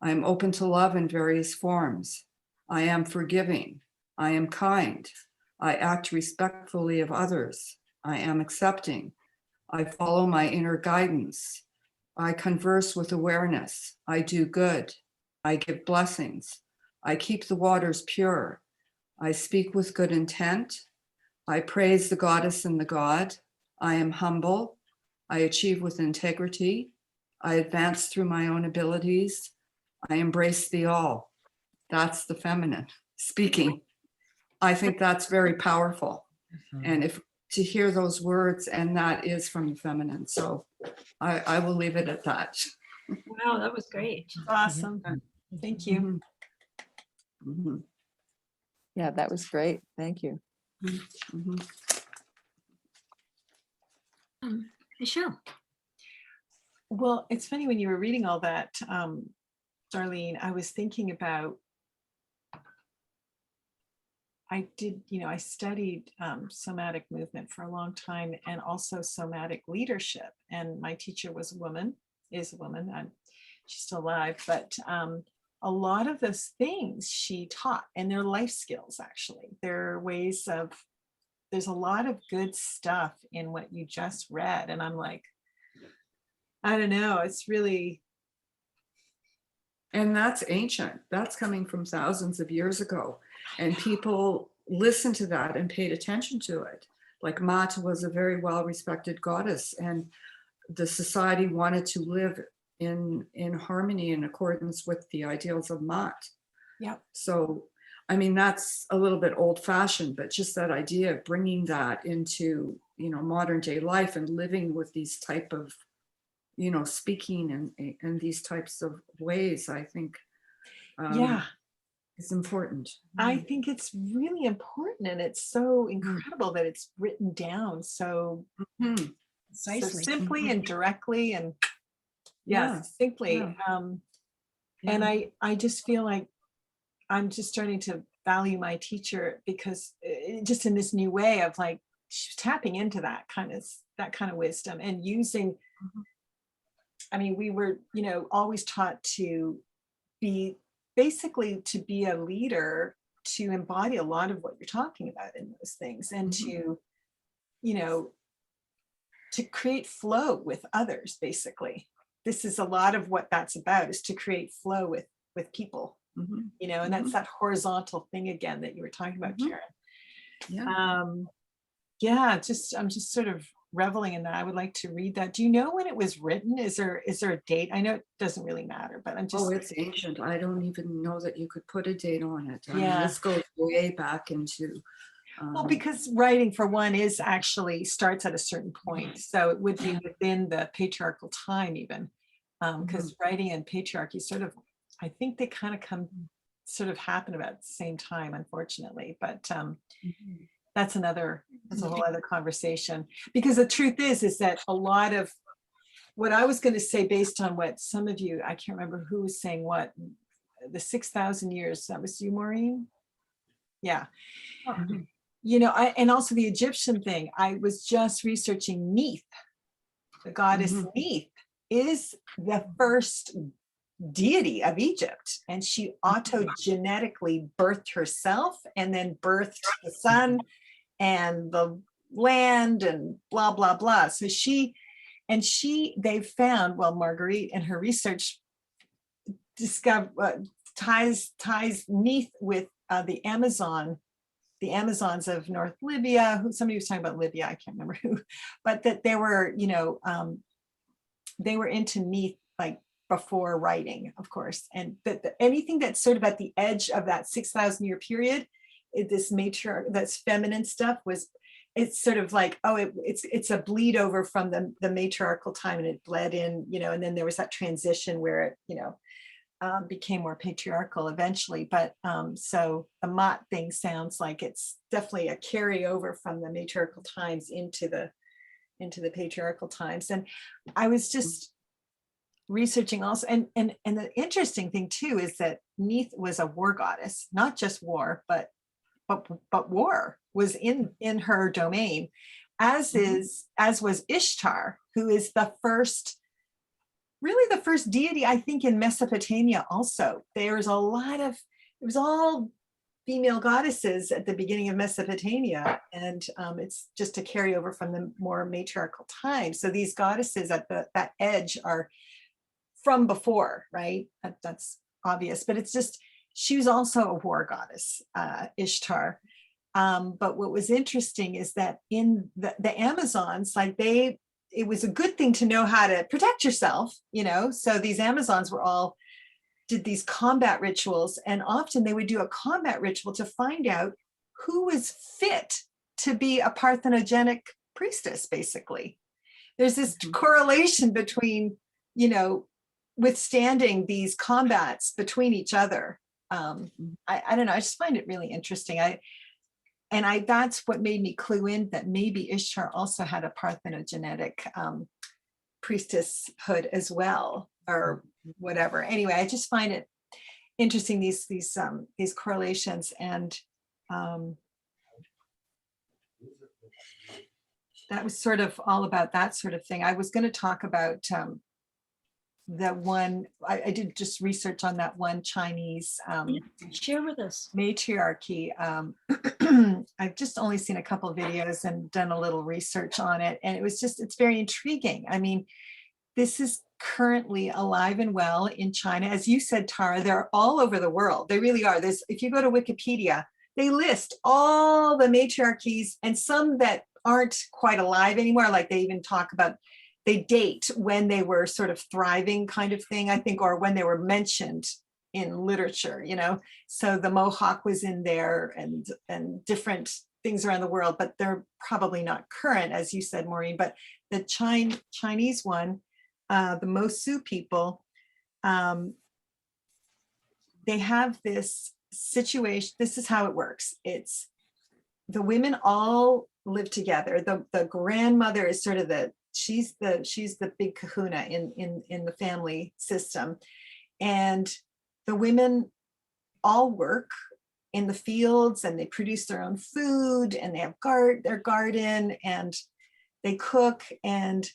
I am open to love in various forms. I am forgiving. I am kind. I act respectfully of others. I am accepting. I follow my inner guidance. I converse with awareness. I do good. I give blessings. I keep the waters pure. I speak with good intent. I praise the goddess and the god. I am humble. I achieve with integrity. I advance through my own abilities. I embrace the all. That's the feminine speaking. I think that's very powerful. And if to hear those words, and that is from the feminine. So I will leave it at that. Wow, that was great. Awesome. Thank you. Mhm. Yeah, that was great. Thank you. Mhm. Michelle. Well, it's funny when you were reading all that, Darlene, I was thinking about, I studied somatic movement for a long time, and also somatic leadership. And my teacher was a woman, is a woman, and she's still alive, but a lot of those things she taught, and they're life skills, actually. They're ways of, there's a lot of good stuff in what you just read. And I'm like, I don't know, it's really. And that's ancient. That's coming from thousands of years ago. And people listened to that and paid attention to it. like Mat was a very well-respected goddess, and the society wanted to live in harmony in accordance with the ideals of Mat. Yep. So, I mean, that's a little bit old-fashioned, but just that idea of bringing that into, you know, modern day life and living with these type of, you know, speaking and these types of ways, I think Yeah. it's important. I think it's really important, and it's so incredible that it's written down so Mhm. so Precisely. simply and directly and Yeah. succinctly. Yeah. And Yeah. I just feel like I'm just starting to value my teacher because just in this new way of like she's tapping into that kind of wisdom and using. I mean, we were, you know, always taught to be basically to be a leader, to embody a lot of what you're talking about in those things, and to, you know, to create flow with others. Basically, this is a lot of what that's about, is to create flow with people, Mhm. you know, and that's that horizontal thing again that you were talking about, Karen. Yeah. Yeah, just I'm just sort of reveling in that. I would like to read that. Do you know when it was written? Is there a date? I know it doesn't really matter, but I'm just Oh, it's ancient. I don't even know that you could put a date on it. I mean, Yeah. this goes way back into. well, because writing for one is actually starts at a certain point. So it would be within the patriarchal time even. Because writing and patriarchy sort of, I think they kind of come sort of happen about the same time, unfortunately. But that's a whole other conversation. Because the truth is that a lot of what I was going to say, based on what some of you, I can't remember who was saying what, the 6,000 years, that was you, Maureen? Yeah. You know, and also the Egyptian thing, I was just researching Neith, the goddess Neith is the first deity of Egypt, and she autogenetically birthed herself and then birthed the sun and the land and blah blah blah. So they've found, well, Marguerite in her research ties Neith with the Amazons of North Libya. Somebody was talking about Libya, I can't remember who, but that they were, you know, they were into Neith like before writing, of course, and that anything that's sort of at the edge of that 6,000 year period, this matriarch, that's feminine stuff, it's sort of like, oh, it's a bleed over from the matriarchal time, and it bled in, you know, and then there was that transition where it, you know, became more patriarchal eventually. But so the Mott thing sounds like it's definitely a carryover from the matriarchal times into the patriarchal times. And I was just researching also, and the interesting thing too is that Neith was a war goddess, not just war, but war was in her domain, as was Ishtar, who is really the first deity, I think, in Mesopotamia also. It was all female goddesses at the beginning of Mesopotamia, and it's just a carryover from the more matriarchal time. So these goddesses at that edge are from before, right? That's obvious, but it's just, she was also a war goddess, Ishtar. But what was interesting is that in the Amazons, like it was a good thing to know how to protect yourself, you know? So these Amazons did these combat rituals, and often they would do a combat ritual to find out who was fit to be a parthenogenic priestess, basically. There's this correlation between, you know, withstanding these combats between each other. I don't know, I just find it really interesting. That's what made me clue in that maybe Ishtar also had a parthenogenetic priestesshood as well, or whatever. Anyway, I just find it interesting, these correlations, and that was sort of all about that sort of thing. I was going to talk about that one. I did just research on that one Chinese Share with us. matriarchy. I've just only seen a couple of videos and done a little research on it, and it's very intriguing. I mean, this is currently alive and well in China. As you said, Tara, they're all over the world. They really are. If you go to Wikipedia, they list all the matriarchies, and some that aren't quite alive anymore. Like they even talk about, they date when they were sort of thriving kind of thing, I think, or when they were mentioned in literature, you know. So the Mohawk was in there and different things around the world, but they're probably not current, as you said, Maureen. But the Chinese one, the Mosu people, they have this situation. This is how it works. It's the women all live together. The grandmother is sort of she's the big kahuna in the family system. And the women all work in the fields and they produce their own food and they have their garden and they cook, and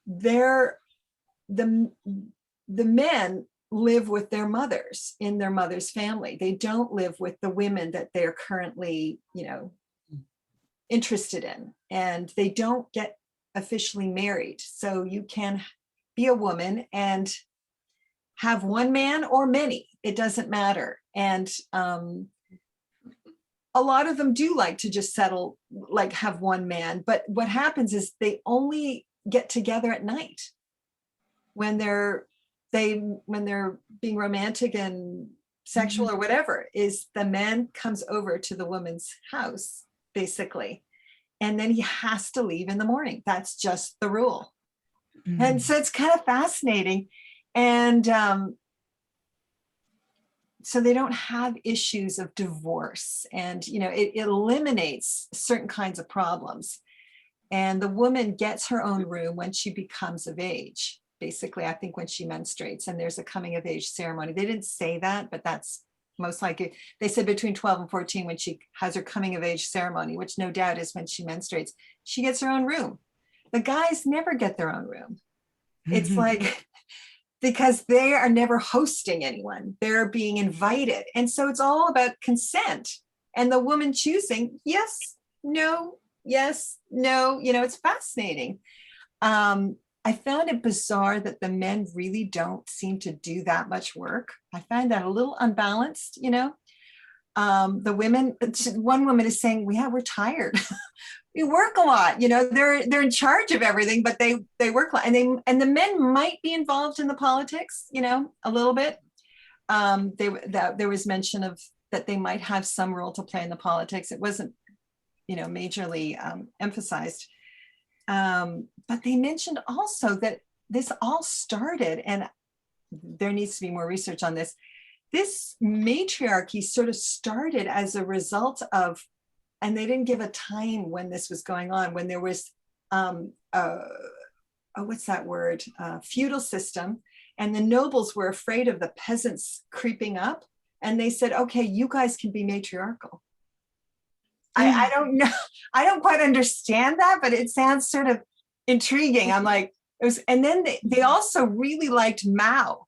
the men live with their mothers in their mother's family. They don't live with the women that they're currently, you know, interested in, and they don't get officially married. So you can be a woman and have one man or many, it doesn't matter. And a lot of them do like to just settle, like have one man, but what happens is they only get together at night when they're being romantic and sexual or whatever. Is the man comes over to the woman's house basically, and then he has to leave in the morning. That's just the rule. And so it's kind of fascinating. And so they don't have issues of divorce, and you know, it eliminates certain kinds of problems. And the woman gets her own room when she becomes of age, basically, I think when she menstruates, and there's a coming of age ceremony. They didn't say that, but that's most likely. They said between 12 and 14 when she has her coming of age ceremony, which no doubt is when she menstruates. She gets her own room. The guys never get their own room. It's like, because they are never hosting anyone, they're being invited. And so it's all about consent and the woman choosing yes, no, yes, no, you know, it's fascinating. I found it bizarre that the men really don't seem to do that much work. I find that a little unbalanced, you know. The women, one woman is saying, we're tired. We work a lot, you know, they're in charge of everything, but they work a lot, and the men might be involved in the politics, you know, a little bit. There was mention of that they might have some role to play in the politics. It wasn't, you know, majorly emphasized. But they mentioned also that this all started, and there needs to be more research on this. This matriarchy sort of started as a result of, and they didn't give a time when this was going on, when there was, what's that word? Feudal system. And the nobles were afraid of the peasants creeping up. And they said, okay, you guys can be matriarchal. I don't know. I don't quite understand that, but it sounds sort of intriguing. I'm like, it was, and then they also really liked Mao.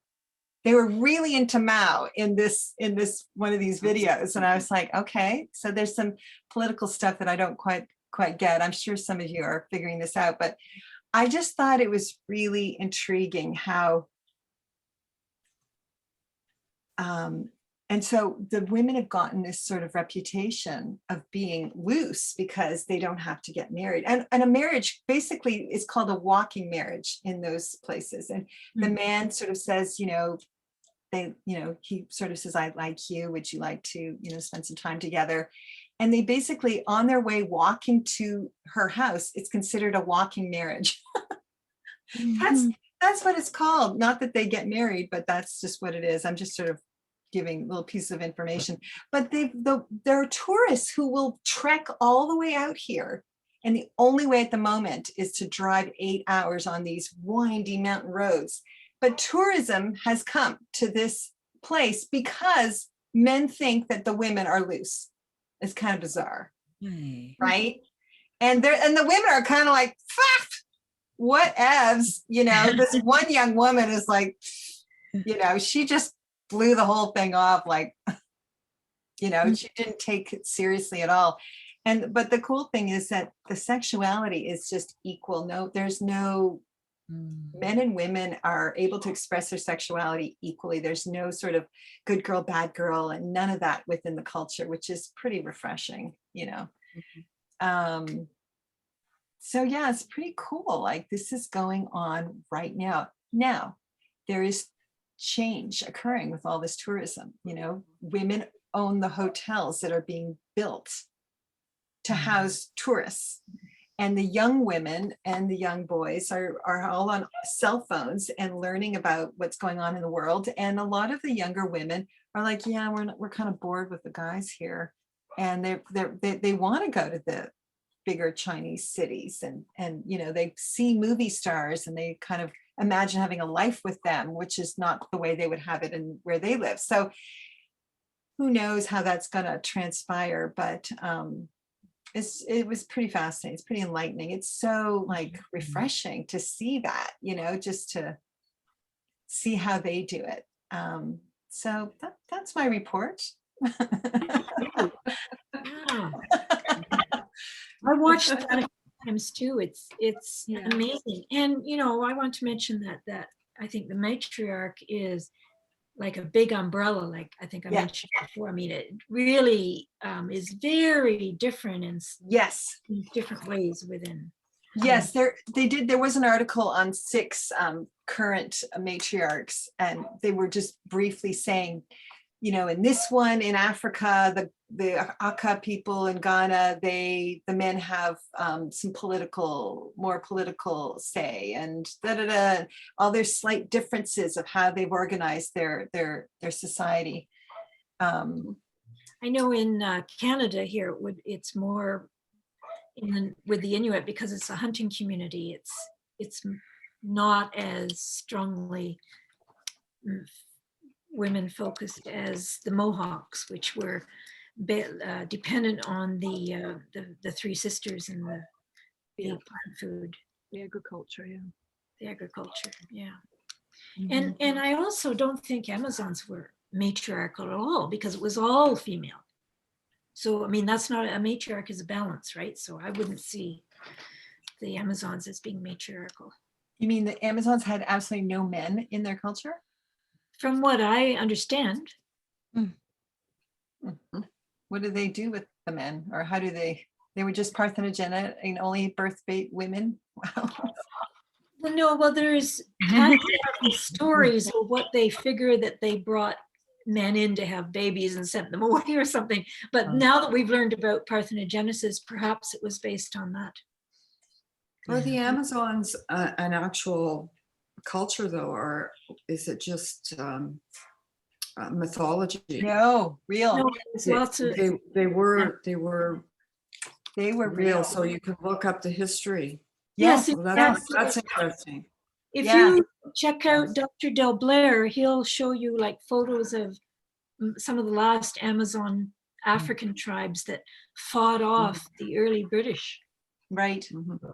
They were really into Mao in this one of these videos. And I was like, okay, so there's some political stuff that I don't quite get. I'm sure some of you are figuring this out, but I just thought it was really intriguing how, and so the women have gotten this sort of reputation of being loose because they don't have to get married. And a marriage basically is called a walking marriage in those places. And the man sort of says, you know, he sort of says, I like you. Would you like to, you know, spend some time together? And they basically, on their way walking to her house, it's considered a walking marriage. That's what it's called. Not that they get married, but that's just what it is. I'm just sort of giving a little piece of information. But there are tourists who will trek all the way out here. And the only way at the moment is to drive 8 hours on these windy mountain roads. But tourism has come to this place because men think that the women are loose. It's kind of bizarre, right? And the women are kind of like, what evs, you know, this one young woman is like, you know, she just blew the whole thing off, like, you know, she didn't take it seriously at all. But the cool thing is that the sexuality is just equal. There's no, men and women are able to express their sexuality equally. There's no sort of good girl, bad girl, and none of that within the culture, which is pretty refreshing, you know. So yeah, it's pretty cool. Like this is going on right now. Now, there is change occurring with all this tourism. You know, women own the hotels that are being built to house tourists. And the young women and the young boys are all on cell phones and learning about what's going on in the world. And a lot of the younger women are like, yeah, we're kind of bored with the guys here. And they want to go to the bigger Chinese cities, and you know, they see movie stars and they kind of imagine having a life with them, which is not the way they would have it in where they live. So who knows how that's going to transpire, but it was pretty fascinating. It's pretty enlightening. It's so like refreshing to see that, you know, just to see how they do it. So that's my report. Wow. I watched that a few times too. It's Yeah. amazing. And you know, I want to mention that I think the matriarch is like a big umbrella, like I think I Yeah. mentioned before. I mean, it really is very different in Yes. different ways within. Yes, there was an article on 6 current matriarchs, and they were just briefly saying, you know, in this one in Africa, the Aka people in Ghana, the men have some more political say, and all their slight differences of how they've organized their society. I know in Canada here, it's more with the Inuit because it's a hunting community. It's not as strongly women focused as the Mohawks, which were dependent on the three sisters and the Yeah. plant food, The agriculture, yeah. the agriculture. Yeah. Mhm. And I also don't think Amazons were matriarchal at all because it was all female. So I mean, that's not a matriarch is a balance, right? So I wouldn't see the Amazons as being matriarchal. You mean the Amazons had absolutely no men in their culture? From what I understand, Mhm. What do they do with the men, or how do they were just parthenogenic and only birth bait women? well, there's patriarchal stories of what they figure that they brought men in to have babies and sent them away or something. But now that we've learned about parthenogenesis, perhaps it was based on that. Are the Amazons an actual culture though, or is it just mythology? No, real. No, there's lots of They were They were real, so you can look up the history. yes. Yes, Well, yes. that's interesting. If Yeah. you check out Dr. Del Blair, he'll show you like photos of some of the last Amazon African tribes that fought off the early British. Right. Mhm.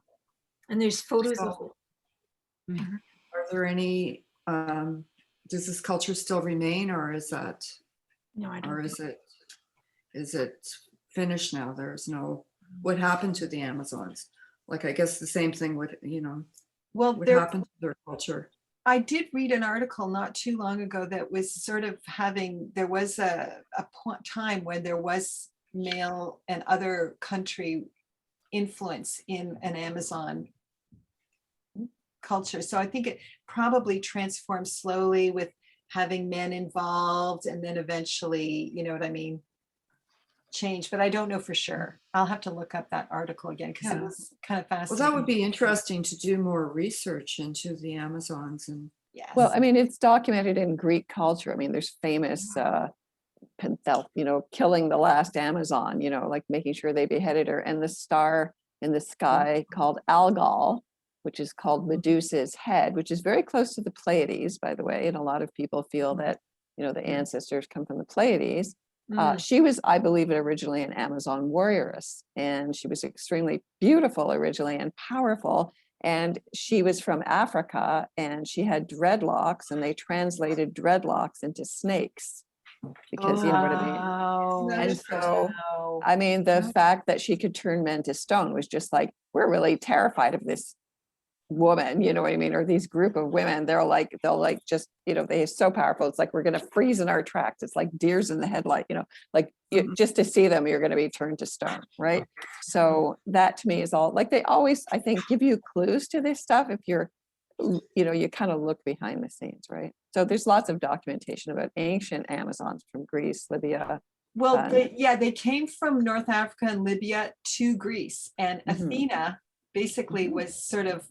And there's photos of So, are there any? Does this culture still remain, or is that, no, I or don't. is it finished now? There's no. What happened to the Amazons? Like, I guess the same thing with, you know, Well, what there, happened to their culture? I did read an article not too long ago that was sort of there was a time when there was male and other country influence in an Amazon culture. So I think it probably transformed slowly with having men involved, and then eventually, you know what I mean, change. But I don't know for sure. I'll have to look up that article again because it Yeah. was kind of Well, fascinating. that would be interesting to do more research into the Amazons and. Yes. Well, I mean, it's documented in Greek culture. I mean, there's famous Penthel, you know, killing the last Amazon, you know, like making sure they beheaded her, and the star in the sky called Algol, which is called Medusa's head, which is very close to the Pleiades, by the way. And a lot of people feel that, you know, the ancestors come from the Pleiades. She was, I believe, originally an Amazon warrioress, and she was extremely beautiful originally and powerful. And she was from Africa, and she had dreadlocks, and they translated dreadlocks into snakes because, you know what I mean? Wow. That And is so, Wow. I mean, the fact that she could turn men to stone was just like, we're really terrified of this woman, you know what I mean, or these group of women, they'll like just, you know, they're so powerful. It's like we're going to freeze in our tracks. It's like deers in the headlight, you know, like just to see them, you're going to be turned to stone, right? So that to me is all like, they always, I think, give you clues to this stuff if you're, you know, you kind of look behind the scenes, right? So there's lots of documentation about ancient Amazons from Greece, Libya. Well, they came from North Africa and Libya to Greece, and Athena basically was sort of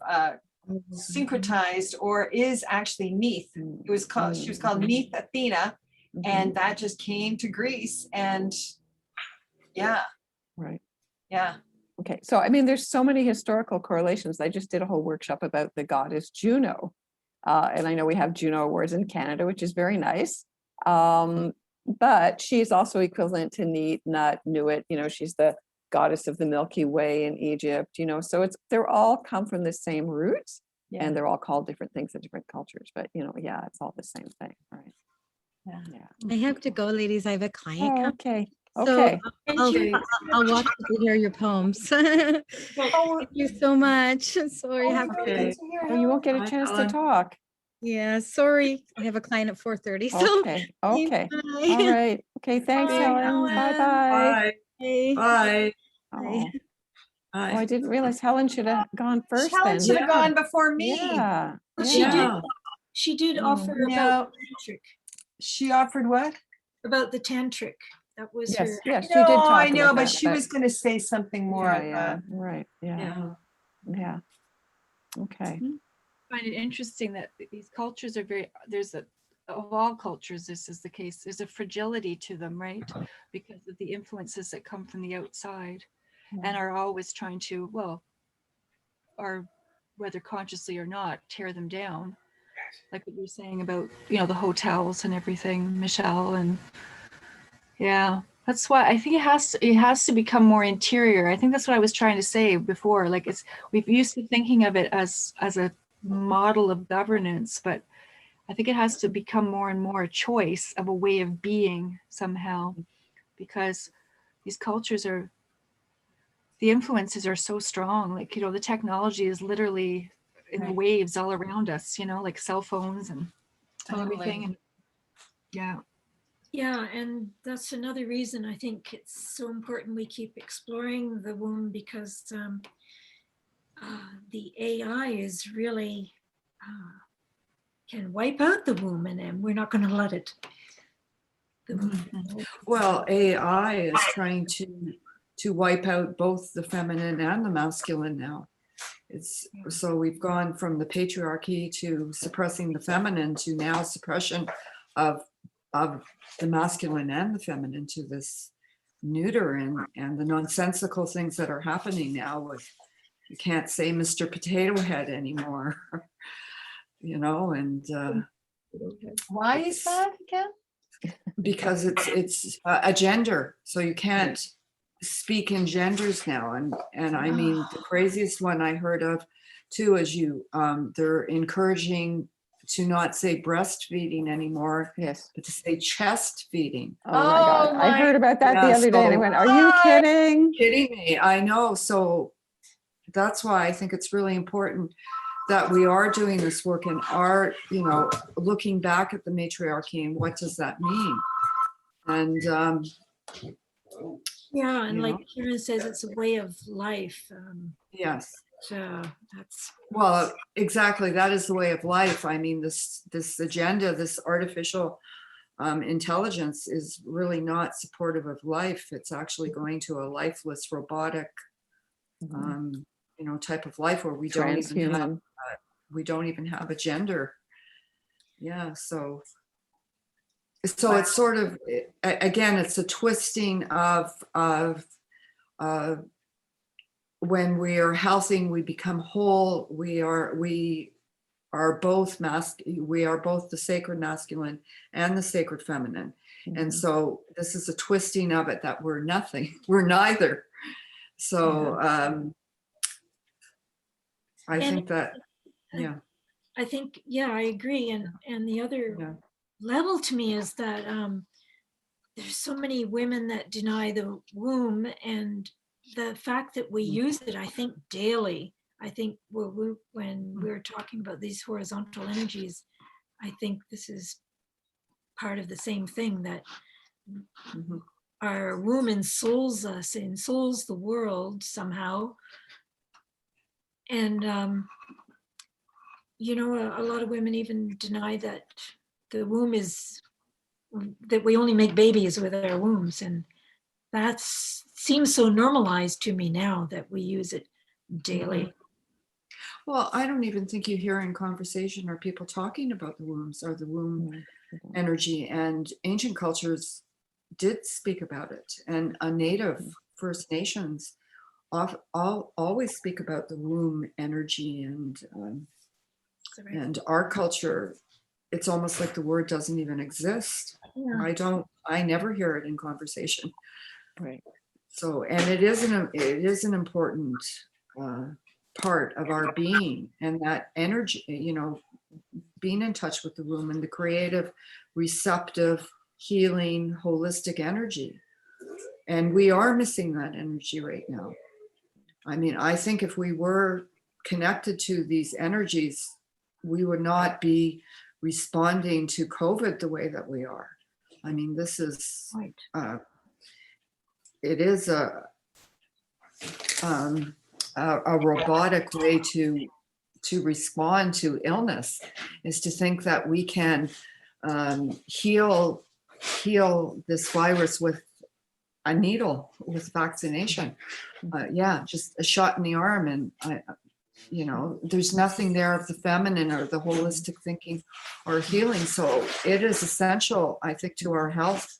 syncretized, or is actually Neith. It was called, she was called Neith Athena, and that just came to Greece, and Right. Okay, so I mean, there's so many historical correlations. I just did a whole workshop about the goddess Juno, and I know we have Juno Awards in Canada, which is very nice. But she's also equivalent to Neith, Nut, Nuit. You know, she's the goddess of the Milky Way in Egypt. You know, so they're all come from the same roots, and they're all called different things in different cultures. But you know, yeah, it's all the same thing, right? I have to go, ladies. I have a client. Oh, coming. okay. So Okay. I'll watch to hear your poems. Thank you so much. Sorry. Oh, you won't get a chance to talk. Yeah, sorry. I have a client at 4:30. So Okay. Okay. bye. All right. Okay. Thanks, Bye, Helen. Helen. Bye-bye. Bye. Bye. Oh, Bye. I didn't realize Helen should have gone first Helen then. should have gone before me. Yeah. Well, Yeah. she did offer No. about the tantric, She offered what? about the tantric. That was Yes. her. Yes. She No, did talk I know, about but that, she was going to say something more. Yeah. Yeah. Right. Yeah. Yeah. Okay. I find it interesting that these cultures are of all cultures, this is the case, there's a fragility to them, right? Because of the influences that come from the outside and are always trying to, or whether consciously or not, tear them down. Like what you're saying about, you know, the hotels and everything, Michelle, and that's why I think it has to become more interior. I think that's what I was trying to say before. Like we've used to thinking of it as a model of governance, but I think it has to become more and more a choice of a way of being somehow, because these cultures the influences are so strong. Like, you know, the technology is literally in the waves all around us, you know, like cell phones and everything. And Yeah, and that's another reason I think it's so important we keep exploring the womb, because the AI is really can wipe out the womb, and we're not going to let it. Well, AI is trying to wipe out both the feminine and the masculine now. So we've gone from the patriarchy to suppressing the feminine to now suppression of the masculine and the feminine, to this neuter and the nonsensical things that are happening now with, you can't say Mr. Potato Head anymore, you know, and Why is that again? because it's a gender, so you can't speak in genders now. And I mean, the craziest one I heard of too is they're encouraging to not say breastfeeding anymore, Yes. but to say chest feeding. Oh my God. I heard about that the Yeah, other day and I so- went, are you kidding? Kidding me? I know. So that's why I think it's really important that we are doing this work and are, you know, looking back at the matriarchy and what does that mean? And Yeah, and you like know. Karen says, it's a way of life. yes. That's Well, exactly. That is the way of life. I mean, this agenda, this artificial intelligence is really not supportive of life. It's actually going to a lifeless, robotic, you know, type of life where we don't even have a gender. Yeah. So it's sort of, again, it's a twisting of when we are healthy, we become whole. We are both we are both the sacred masculine and the sacred feminine. And so this is a twisting of it, that we're nothing, we're neither. So I think that, I think, I agree. And the other level to me is that there's so many women that deny the womb, and the fact that we use it, I think, daily. I think when we're talking about these horizontal energies, I think this is part of the same thing, that Mhm. our womb ensouls us, ensouls the world somehow. And, a lot of women even deny that the womb that we only make babies with our wombs. And that seems so normalized to me now that we use it daily. Well, I don't even think you hear in conversation or people talking about the wombs or the womb energy. And ancient cultures did speak about it. And a native First Nations always speak about the womb energy. And our culture, it's almost like the word doesn't even exist. Yeah. I never hear it in conversation. Right. So, and it is an important part of our being, and that energy, being in touch with the womb and the creative, receptive, healing, holistic energy. And we are missing that energy right now. I mean, I think if we were connected to these energies, we would not be responding to COVID the way that we are. I mean, this is, Right. it is a robotic way to respond to illness, is to think that we can heal this virus with a needle, with vaccination. Just a shot in the arm, and there's nothing there of the feminine or the holistic thinking or healing. So it is essential, I think, to our health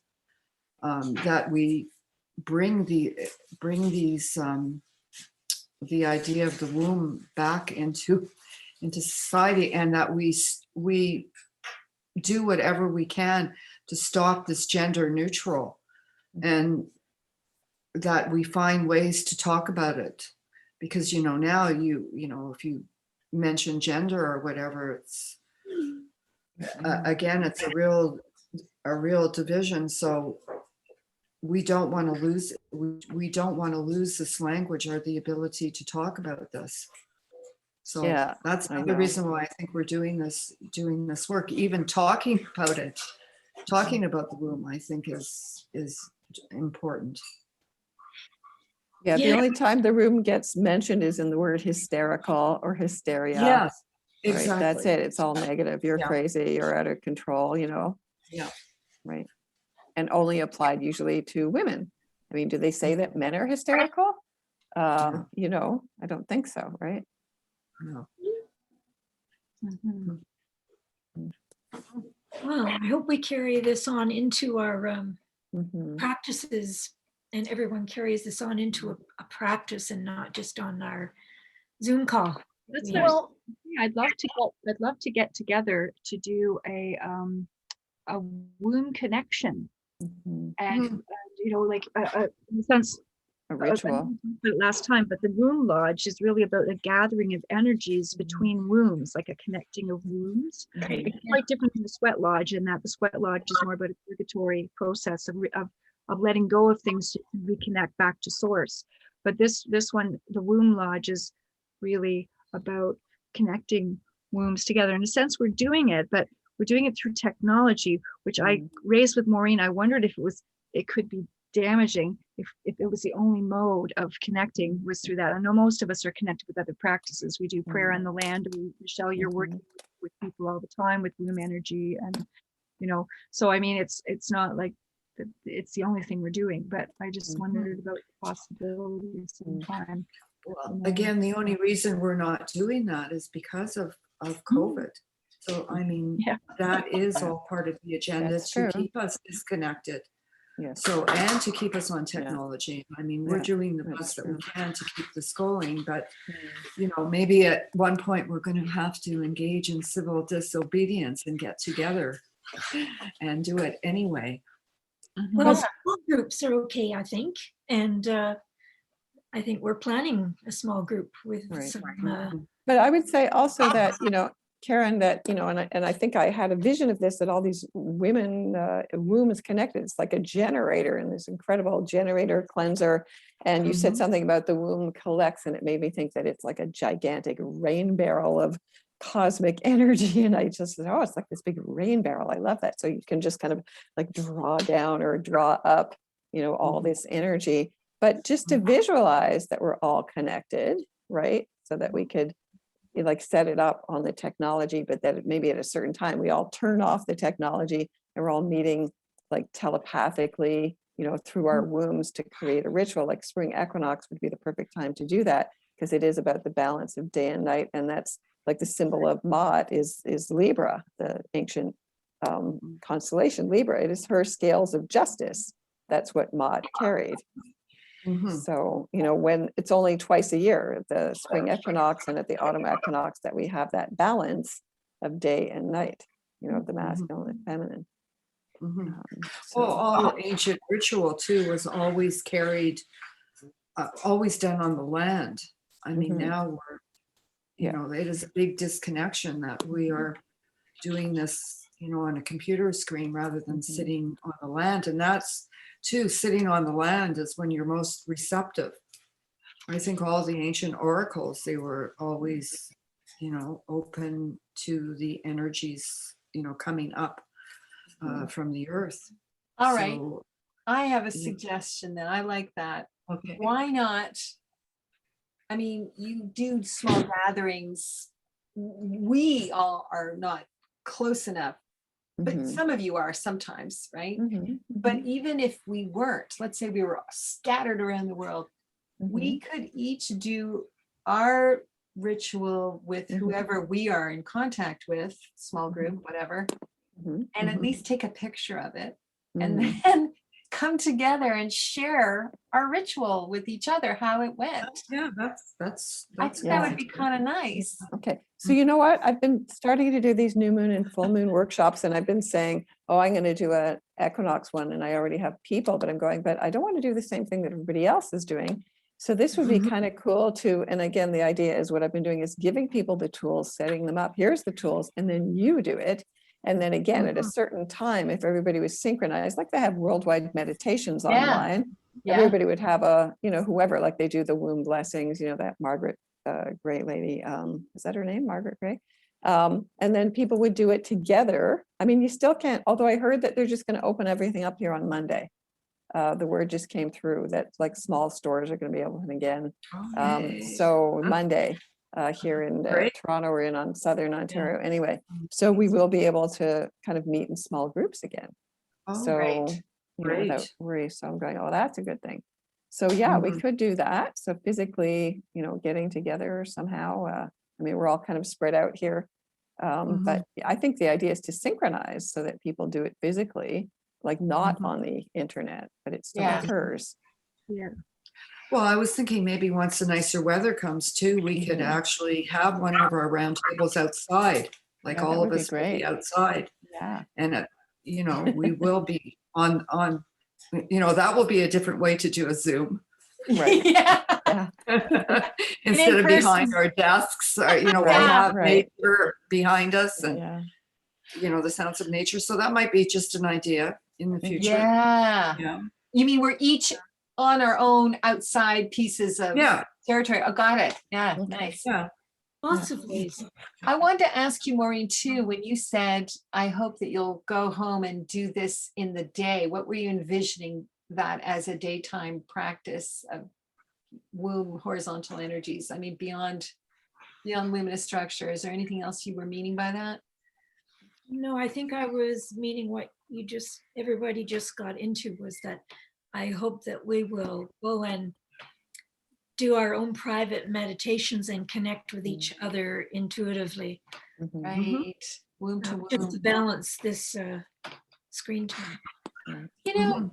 that we bring these the idea of the womb back into society, and that we do whatever we can to stop this gender neutral, and that we find ways to talk about it. Because now if you mention gender or whatever, it's again, it's a real division. So we don't want to lose this language or the ability to talk about this. So Yeah, that's I another know. reason why I think we're doing this work. Even talking about it, talking about the womb, I think is important. Yeah, the Yeah. only time the room gets mentioned is in the word hysterical or hysteria. Yes, Right? exactly. That's it. It's all negative. You're Yeah. crazy. You're out of control, Yeah. Right. And only applied usually to women. I mean, do they say that men are hysterical? I don't think so, right? No. Mhm. Well, I hope we carry this on into our Mhm. practices, and everyone carries this on into a practice and not just on our Zoom call. That's Yeah. well, I'd love to get together to do a womb connection, Mhm. and like in a sense, A I ritual. talked about it last time, but the womb lodge is really about a gathering of energies between wombs, like a connecting of wombs. Mhm. It's quite different from the sweat lodge, in that the sweat lodge is more about a purgatory process of letting go of things to reconnect back to source. But this one, the womb lodge, is really about connecting wombs together. In a sense, we're doing it, but we're doing it through technology, which I raised with Maureen. I wondered if it could be damaging if it was the only mode of connecting was through that. I know most of us are connected with other practices. We do prayer on the land. Michelle, you're working with people all the time with womb energy, and so I mean, it's not like it's the only thing we're doing, but I just wondered about the possibilities sometime. Well, again, the only reason we're not doing that is because of COVID. So I mean, that is all part of the agenda. That's to true. keep us disconnected. Yes. So, and to keep us on technology. I mean, we're Yeah, doing the that's best that we true. can to keep this going, but maybe at one point we're going to have to engage in civil disobedience and get together and do it anyway. Well, small groups are okay, I think. And I think we're planning a small group with Right. some. But I would say also that, Karen, that, and I think I had a vision of this, that all these women, womb is connected. It's like a generator, and this incredible generator cleanser. And you said something about the womb collects, and it made me think that it's like a gigantic rain barrel of cosmic energy. And I just said, oh, it's like this big rain barrel. I love that. So you can just kind of like draw down or draw up, you know, all this energy, but just to visualize that we're all connected, right? So that we could like set it up on the technology, but that maybe at a certain time we all turn off the technology and we're all meeting like telepathically, you know, through our wombs to create a ritual. Like spring equinox would be the perfect time to do that, because it is about the balance of day and night. And that's like the symbol of Maat is Libra, the ancient constellation Libra. It is her scales of justice. That's what Maat carried. So, you know, when it's only twice a year, the spring equinox and at the autumn equinox, that we have that balance of day and night, you know, of the masculine and feminine. Well, all ancient ritual too was always carried, always done on the land. I mean, now we're, you know, it is a big disconnection that we are doing this, you know, on a computer screen rather than sitting on the land. And that's too, sitting on the land is when you're most receptive. I think all the ancient oracles, they were always, you know, open to the energies, you know, coming up from the earth. All right. So, I have a suggestion then. I like that. okay. Why not? I mean, you do small gatherings. We all are not close enough, but some of you are sometimes, right? But even if we weren't, let's say we were scattered around the world, we could each do our ritual with whoever we are in contact with, small group, whatever, and at least take a picture of it, and then come together and share our ritual with each other, how it went. Yeah, that's I think that would be kind of nice. Okay. So you know what? I've been starting to do these new moon and full moon workshops, and I've been saying, oh, I'm going to do an equinox one, and I already have people, but I'm going, but I don't want to do the same thing that everybody else is doing. So this would be kind of cool to, and again, the idea is what I've been doing is giving people the tools, setting them up. Here's the tools, and then you do it. And then again, at a certain time, if everybody was synchronized, like they have worldwide meditations online, everybody would have a, you know, whoever, like they do the womb blessings, you know, that Margaret Gray lady, is that her name, Margaret Gray? And then people would do it together. I mean, you still can't, although I heard that they're just going to open everything up here on Monday. The word just came through that like small stores are going to be open again. So Monday here in Toronto, or in Southern Ontario anyway. So we will be able to kind of meet in small groups again. So you know, without worry. So I'm going, oh, that's a good thing. So yeah, we could do that. So physically, you know, getting together somehow. I mean, we're all kind of spread out here. But I think the idea is to synchronize so that people do it physically, like not on the internet, but it still occurs. Well, I was thinking maybe once the nicer weather comes too, we could actually have one of our round tables outside, like all of us will be outside. And you know, we will be on, you know, that will be a different way to do a Zoom. Instead of behind our desks, you know, we'll have nature behind us and, you know, the sounds of nature. So that might be just an idea in the future. You mean we're each on our own outside pieces of territory? Oh, got it. Nice. Lots of ways. I wanted to ask you, Maureen, too, when you said, I hope that you'll go home and do this in the day, what were you envisioning that as a daytime practice of womb horizontal energies? I mean, beyond luminous structure, is there anything else you were meaning by that? No, I think I was meaning what everybody just got into, was that I hope that we will go and do our own private meditations and connect with each other intuitively. Right. Womb to womb. Just to balance this screen time. You know,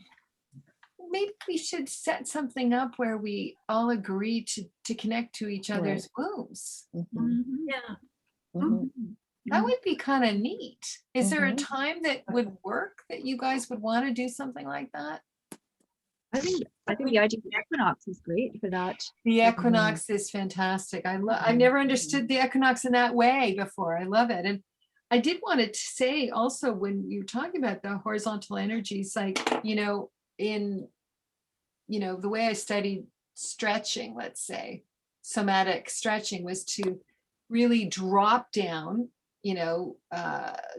maybe we should set something up where we all agree to connect to each other's wombs. That would be kind of neat. Is there a time that would work that you guys would want to do something like that? I think the idea of the equinox is great for that. The equinox is fantastic. I've never understood the equinox in that way before. I love it. And I did want to say also, when you're talking about the horizontal energies, like, you know, in, you know, the way I studied stretching, let's say, somatic stretching, was to really drop down,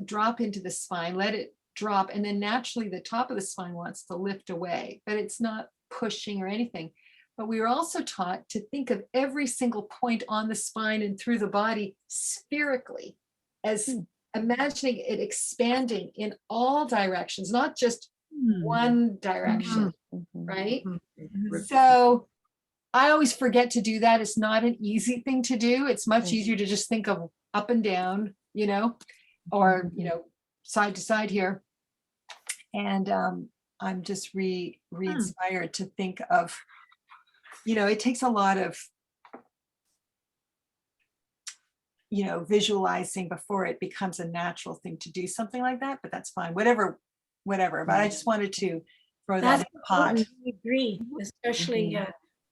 drop into the spine, let it drop, and then naturally the top of the spine wants to lift away, but it's not pushing or anything. But we were also taught to think of every single point on the spine and through the body spherically, as imagining it expanding in all directions, not just one direction, right? So I always forget to do that. It's not an easy thing to do. It's much easier to just think of up and down, or, side to side here. And I'm just re-inspired to think of, it takes a lot of, visualizing before it becomes a natural thing to do something like that, but that's fine, whatever. But I just wanted to throw that in the pot. I agree, especially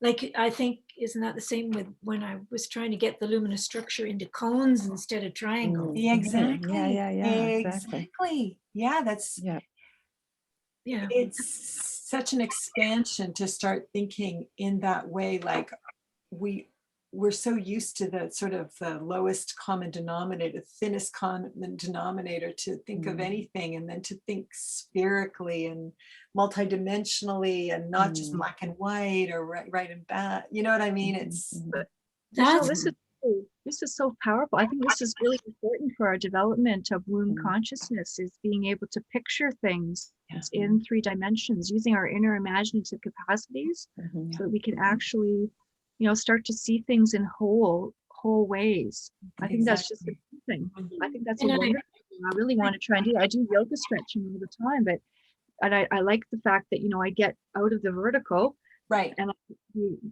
like, I think, isn't that the same with when I was trying to get the luminous structure into cones instead of triangles? Exactly. Exactly. Exactly. Yeah, that's, Yeah. Yeah. it's such an expansion to start thinking in that way. Like we're so used to the sort of the lowest common denominator, thinnest common denominator, to think of anything, and then to think spherically and multidimensionally, and not just black and white or right and bad. You know what I mean? It's That's This is so powerful. I think this is really important for our development of womb consciousness, is being able to picture things in 3 dimensions, using our inner imaginative capacities, so that we can actually, start to see things in whole ways. I think that's just a good thing. I think that's a wonderful thing. I really want to try and do. I do yoga stretching all the time, but I like the fact that I get out of the vertical, right, and I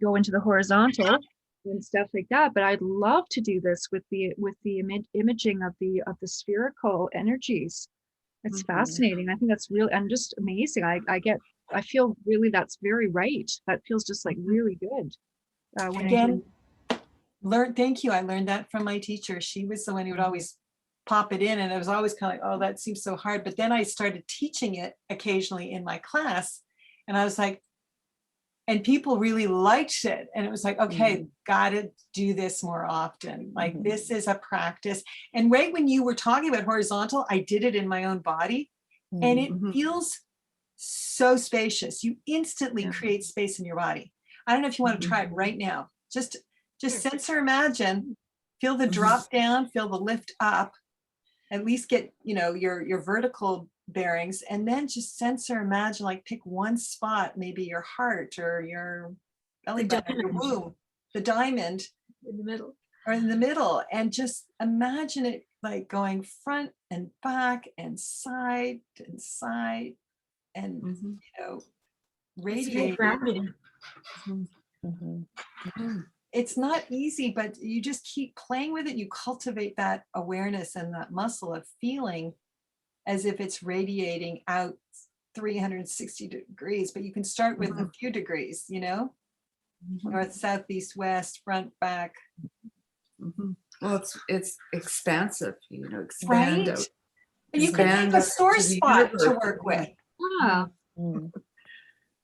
go into the horizontal and stuff like that. But I'd love to do this with the imaging of the spherical energies. It's fascinating. I think that's really, and just amazing. I feel really that's very right. That feels just like really good. Again, thank you. I learned that from my teacher. She was the one who would always pop it in, and it was always kind of like, oh, that seems so hard. But then I started teaching it occasionally in my class, and I was like, and people really liked it. And it was like, okay, gotta do this more often. Like this is a practice. And right when you were talking about horizontal, I did it in my own body, and it feels so spacious. You instantly create space in your body. I don't know if you want to try it right now. Just sense or imagine, feel the drop down, feel the lift up, at least get, your vertical bearings, and then just sense or imagine, like pick one spot, maybe your heart or your belly button, your womb, the diamond in the middle. Or in the middle, and just imagine it like going front and back and side and radiating. It's not easy, but you just keep playing with it. You cultivate that awareness and that muscle of feeling as if it's radiating out 360 degrees, but you can start with a few degrees, north, south, east, west, front, back. Well, it's expansive, expand Right? out. And you can pick a sore spot to work with.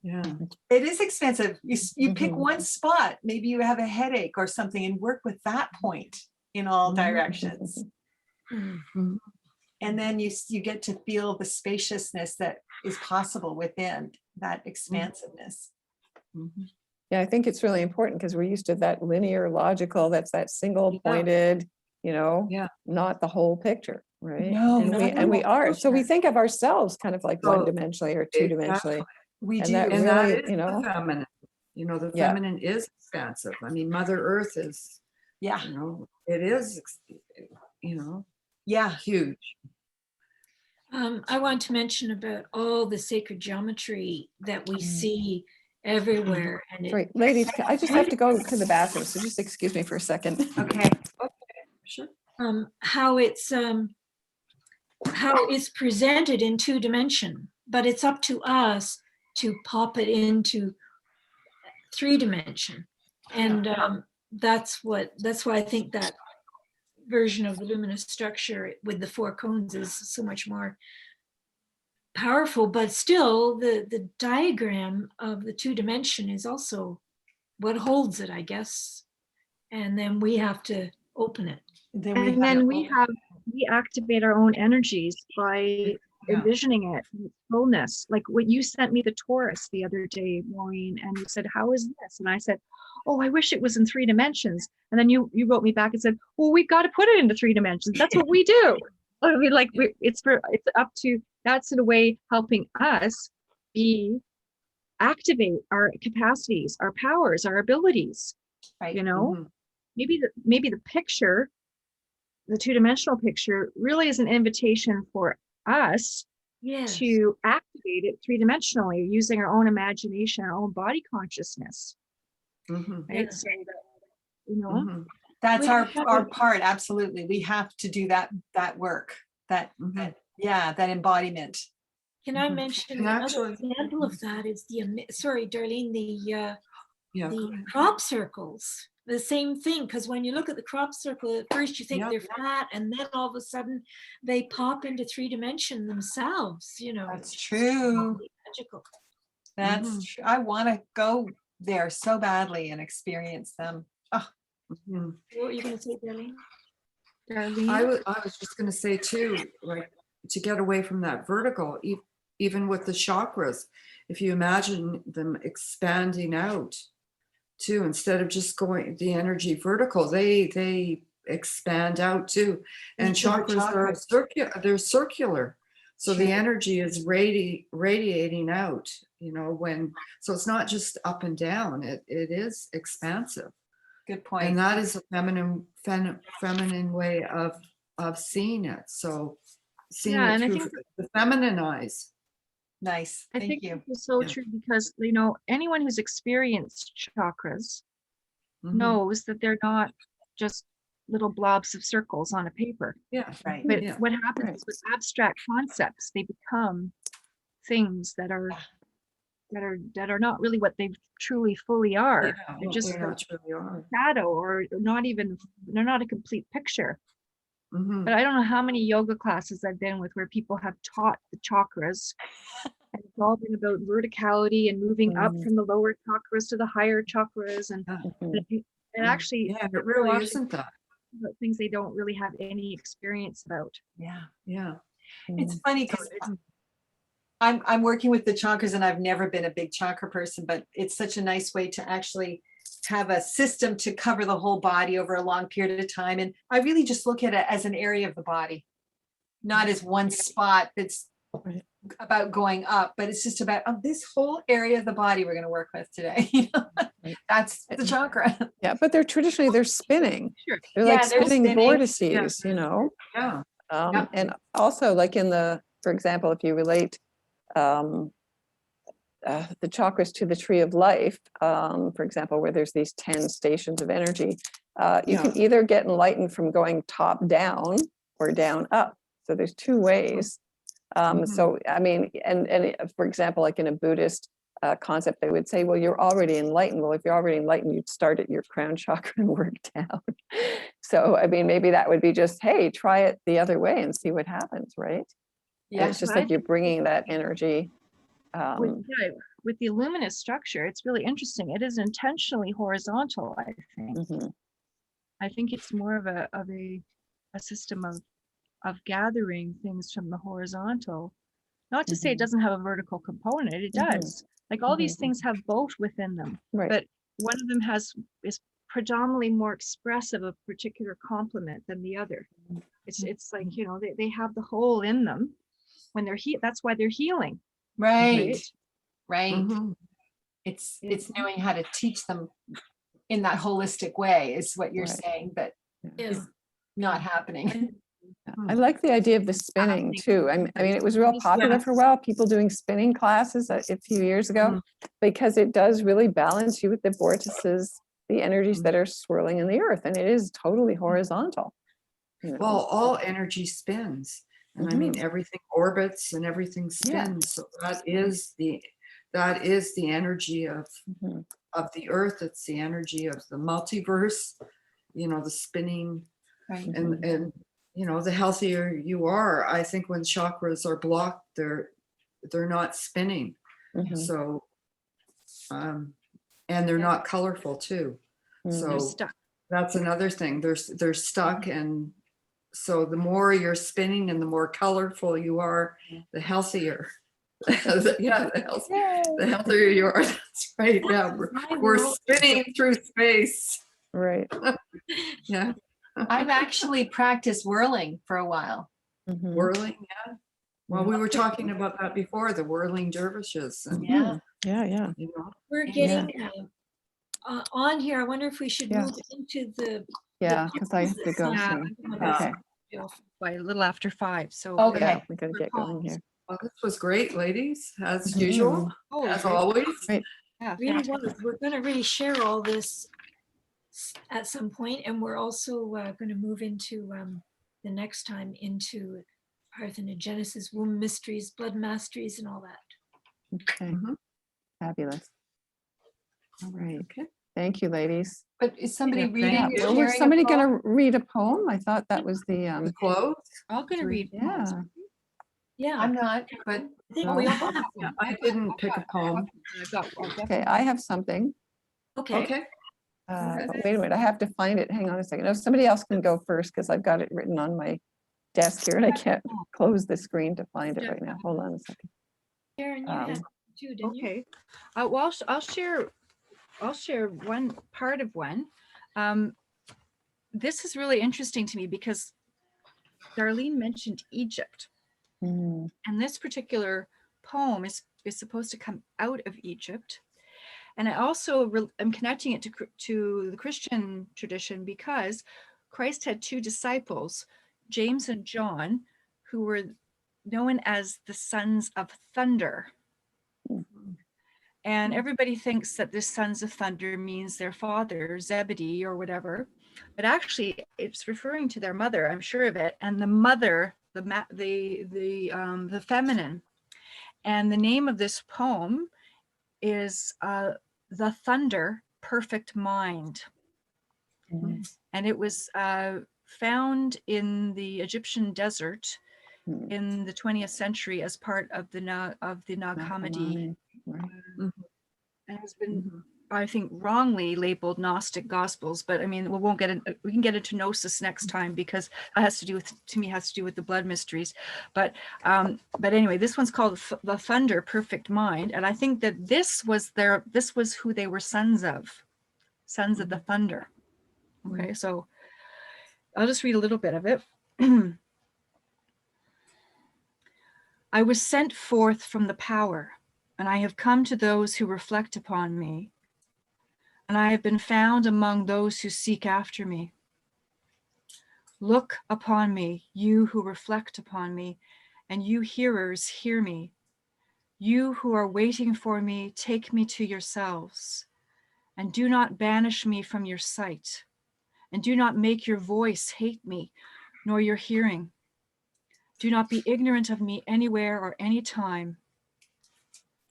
Yeah. It is expensive. You pick one spot, maybe you have a headache or something, and work with that point in all directions. And then you get to feel the spaciousness that is possible within that expansiveness. Yeah, I think it's really important, because we're used to that linear, logical, that's that single pointed, not the whole picture, right? No, and we are. So we think of ourselves kind of like one-dimensionally or two-dimensionally. We And do. that And really, that is the feminine. The Yeah. feminine is expansive. I mean, Mother Earth is, it is, huge. I want to mention about all the sacred geometry that we see everywhere. And Sorry, ladies, I just have to go to the bathroom, so just excuse me for a second. Okay. Sure. how it's presented in 2-dimension, but it's up to us to pop it into 3-dimension. And that's why I think that version of the luminous structure with the 4 cones is so much more powerful. But still, the diagram of the 2-dimension is also what holds it, I guess. And then we have to open it. And then we activate our own energies by envisioning it in its fullness. Like when you sent me the Taurus the other day, Maureen, and you said, "How is this?" And I said, "Oh, I wish it was in 3 dimensions." And then you wrote me back and said, "Well, we've got to put it into 3 dimensions. That's what we do." I mean, like it's up to, that's in a way helping us activate our capacities, our powers, our abilities. Right. You know, Mhm. maybe the picture, the 2-dimensional picture, really is an invitation for us Yes. to activate it 3-dimensionally using our own imagination, our own body consciousness, Mhm. right? Yeah. So that, you know, Mhm. That's We our have- part. Absolutely. We have to do that work, that embodiment. Can I Mhm. mention And another actually- example of that is sorry, Darlene, Yeah. go the ahead. crop circles. The same thing, because when you look at the crop circle, at first you think Yeah. they're flat, and then all of a sudden they pop into 3 dimension themselves. That's It's true. really magical. That's Mhm. true. I want to go there so badly and experience them. Oh, Mhm. What were you going to say, Darlene? Darlene. I was just going to say too, like to get away from that vertical, even with the chakras, if you imagine them expanding out too, instead of just going the energy vertical, they expand out too. And Each of the chakras are chakras. they're circular. So the True. energy is radiating out, so it's not just up and down, it is expansive. Good point. And that is a feminine way of seeing it. So seeing Yeah, it and I through think the feminine eyes. Nice. I Thank think you. this is so Yeah. true because, anyone who's experienced chakras Mhm. knows that they're not just little blobs of circles on a paper. Yeah. Right. But Yeah. what happens Right. is with abstract concepts, they become things that are not really what they truly fully are. Yeah, They're what just they a naturally are. shadow, or they're not a complete picture. Mhm. But I don't know how many yoga classes I've been with where people have taught the chakras. And it's all been about verticality and moving up Mhm. from the lower chakras to the higher chakras. And, Mhm. and actually, Yeah, it they'll really actually isn't that. talk about things they don't really have any experience about. Yeah. Yeah. It's funny because I'm working with the chakras and I've never been a big chakra person, but it's such a nice way to actually have a system to cover the whole body over a long period of time. And I really just look at it as an area of the body, not as one spot that's Right. about going up, but it's just about this whole area of the body we're going to work with today. Right. That's the chakra. Yeah, but they're spinning. Sure. They're Yeah, like they're spinning spinning. vortices, Yeah. Yep. And also like for example, if you relate the chakras to the tree of life, for example, where there's these 10 stations of energy, you Yeah. can either get enlightened from going top down or down up. So there's 2 ways. So, I mean, and for example, like in a Buddhist concept, they would say, well, you're already enlightened. Well, if you're already enlightened, you'd start at your crown chakra and work down. So, I mean, maybe that would be just, hey, try it the other way and see what happens, right? And Yeah. it's just Well, I like you're think bringing that energy. with the luminous structure, it's really interesting. It is intentionally horizontal, I think. Mhm. I think it's more of a system of gathering things from the horizontal. Not to say it Mhm. doesn't have a vertical component, it Mhm. does. Like all these Mhm. things have both within them, Right. but one of them is predominantly more expressive of particular complement than the other. It's like, they have the whole in them when they're that's why they're healing. Right. Right. Right. Mhm. It's Yeah. knowing how to teach them in that holistic way is what you're Right. saying, but Yeah. is not happening. I like the idea of the spinning too. I mean, it was real popular for a while, people doing spinning classes a few years ago, because it does really balance you with the vortices, the energies that are swirling in the earth, and it is totally horizontal. Well, all energy spins. And I mean, Mhm. everything orbits and everything Yeah. spins. So that is the energy of Mhm. the earth. It's the energy of the multiverse, the spinning. Right. And the healthier you are, I think when chakras are blocked, they're not spinning. Mhm. So and they're Yeah. not colorful too. Mm. They're So stuck. that's another thing. They're stuck, and so the more you're spinning and the more colorful you are, the healthier. Yeah, the healthier you are. That's right. Yeah, we're spinning through space. Right. Yeah, I've actually practiced whirling for a while. Mhm. whirling. Yeah. Well, we were talking about that before, the whirling dervishes, and Yeah. Yeah, yeah. you know, We're Yeah. getting on here. I wonder if we should Yeah. move into the Yeah, because I have to go Yeah, soon. Yeah. Okay. by a little after 5. So Okay. Yeah, we gotta get going here. well, this was great, ladies, as Mhm. usual, Oh, as great. always. Yeah, really fantastic. was. We're going to really share all this at some point, and we're also going to move into the next time into parthenogenesis, womb mysteries, blood masteries, and all that. Okay. Mhm. Fabulous. All right. Okay. Thank you, ladies. But is somebody Yeah, reading? thank you. Well, sharing was a somebody poem? gonna read a poem? I thought that was the The clothes. All going to read. poems. yeah. Yeah, I'm not, but I think No. we all have Yeah, one. I didn't pick a poem. I've got one. Okay, I have something. Okay. Okay. But wait a minute, I have to find it. Hang on a second. No, somebody else can go first because I've got it written on my desk here and I can't close the screen to find it right now. Hold on a second. Karen, you had two, didn't you? Okay. Well, I'll share one part of one. This is really interesting to me because Darlene mentioned Egypt, Mm, and this particular poem is supposed to come out of Egypt. And I also am connecting it to the Christian tradition because Christ had 2 disciples, James and John, who were known as the sons of thunder. And everybody thinks that this sons of thunder means their father, Zebedee or whatever. But actually, it's referring to their mother, I'm sure of it. And the mother, the feminine. And the name of this poem is The Thunder Perfect Mind. mm, And it was found in the Egyptian desert mm. in the 20th century as part of the Nag Hammadi. Right. And has been, Mhm. I think, wrongly labeled Gnostic Gospels. But I mean, we can get into Gnosis next time because it has to do with the blood mysteries. But anyway, this one's called The Thunder Perfect Mind, and I think that this was who they were sons of the thunder. Okay, so I'll just read a little bit of it. I was sent forth from the power, and I have come to those who reflect upon me, and I have been found among those who seek after me. Look upon me, you who reflect upon me, and you hearers hear me. You who are waiting for me, take me to yourselves, and do not banish me from your sight, and do not make your voice hate me, nor your hearing. Do not be ignorant of me anywhere or any time.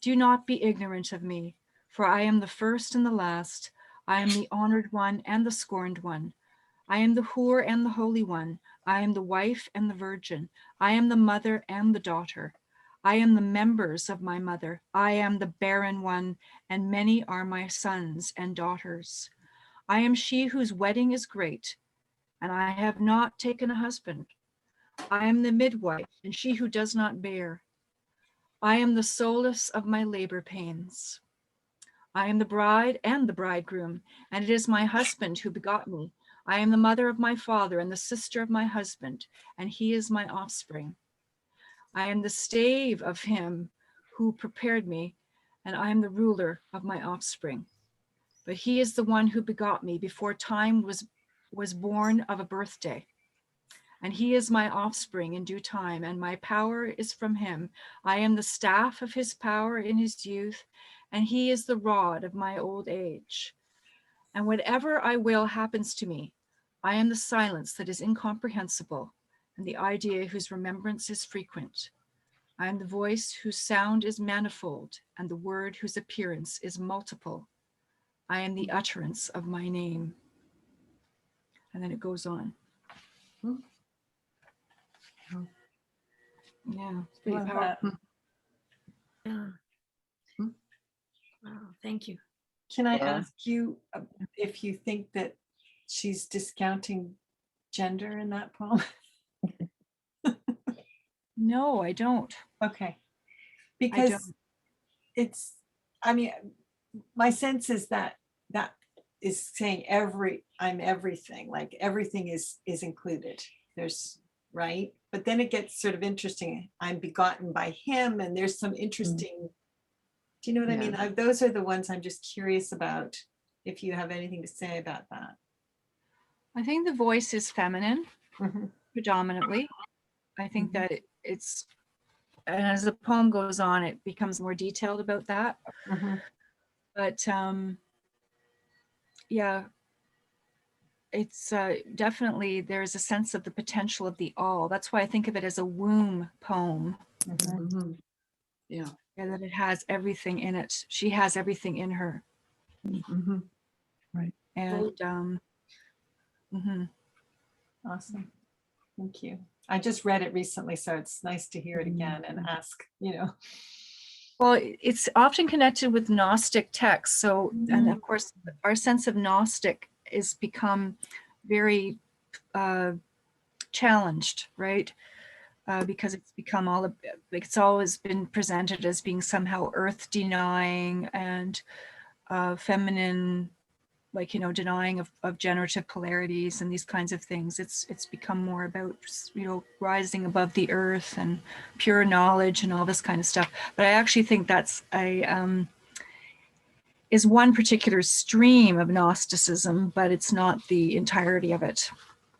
Do not be ignorant of me, for I am the first and the last. I am the honored one and the scorned one. I am the Hoor and the Holy One. I am the wife and the virgin. I am the mother and the daughter. I am the members of my mother. I am the barren one, and many are my sons and daughters. I am she whose wedding is great, and I have not taken a husband. I am the midwife, and she who does not bear. I am the solace of my labor pains. I am the bride and the bridegroom, and it is my husband who begot me. I am the mother of my father and the sister of my husband, and he is my offspring. I am the stave of him who prepared me, and I am the ruler of my offspring. But he is the one who begot me before time was born of a birthday. And he is my offspring in due time, and my power is from him. I am the staff of his power in his youth, and he is the rod of my old age. And whatever I will happens to me. I am the silence that is incomprehensible, and the idea whose remembrance is frequent. I am the voice whose sound is manifold, and the word whose appearance is multiple. I am the utterance of my name. And then it goes on. Yeah, it's pretty Love powerful. that. Yeah. Hmm. Wow, thank you. Can I Well- ask you if you think that she's discounting gender in that poem? No, I don't. Okay. Because don't. it's, I mean, my sense is that that is saying I'm everything, like everything is included. There's, right? But then it gets sort of interesting. I'm begotten by him, and there's some interesting, do you know what I mean? Those are the ones I'm just curious about, if you have anything to say about that. I think the voice is feminine Mhm. predominantly. I think Mhm. that it's, and as the poem goes on, it becomes more detailed about that. Mhm. But yeah, it's definitely, there's a sense of the potential of the all. That's why I think of it as a womb poem. Mhm. Mhm. Yeah. And that it has everything in it. She has everything in her. Mhm. And mhm. Awesome. Thank you. I just read it recently, so it's nice to hear it again and ask, Well, it's often connected with Gnostic texts. So, and of course, our sense of Gnostic is become very challenged, right? Because it's become it's always been presented as being somehow earth denying and feminine, like, denying of generative polarities and these kinds of things. It's become more about, rising above the earth and pure knowledge and all this kind of stuff. But I actually think that's is one particular stream of Gnosticism, but it's not the entirety of it.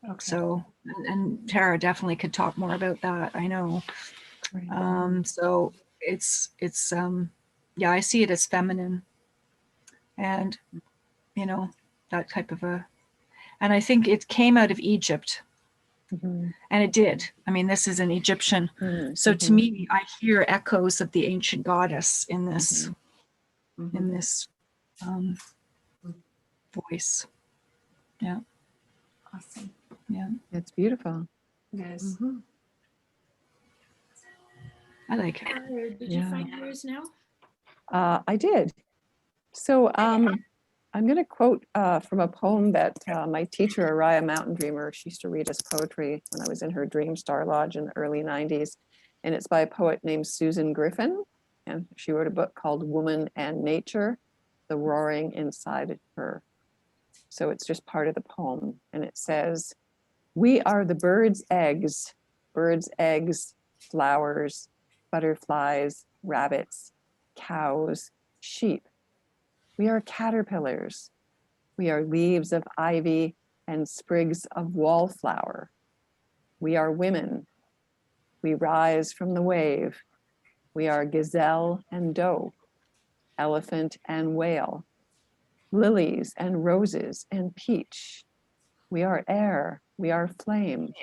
Okay. So, and Tara definitely could talk more about that, I know. So it's yeah, I see it as feminine and, that type of and I think it came out of Egypt, and it did. I mean, this is an Egyptian. So to me, I hear echoes of the ancient goddess in this, in this voice. Yeah. Awesome. Yeah. It's beautiful. Yes. I like it. Tara, did you find yours now? I did. So I'm going to quote from a poem that my teacher, Araya Mountain Dreamer, she used to read us poetry when I was in her Dream Star Lodge in the early 90s. And it's by a poet named Susan Griffin. And she wrote a book called Woman and Nature, The Roaring Inside Her. So it's just part of the poem. And it says, we are the birds' eggs, flowers, butterflies, rabbits, cows, sheep. We are caterpillars. We are leaves of ivy and sprigs of wallflower. We are women. We rise from the wave. We are gazelle and doe, elephant and whale, lilies and roses and peach. We are air. We are flame.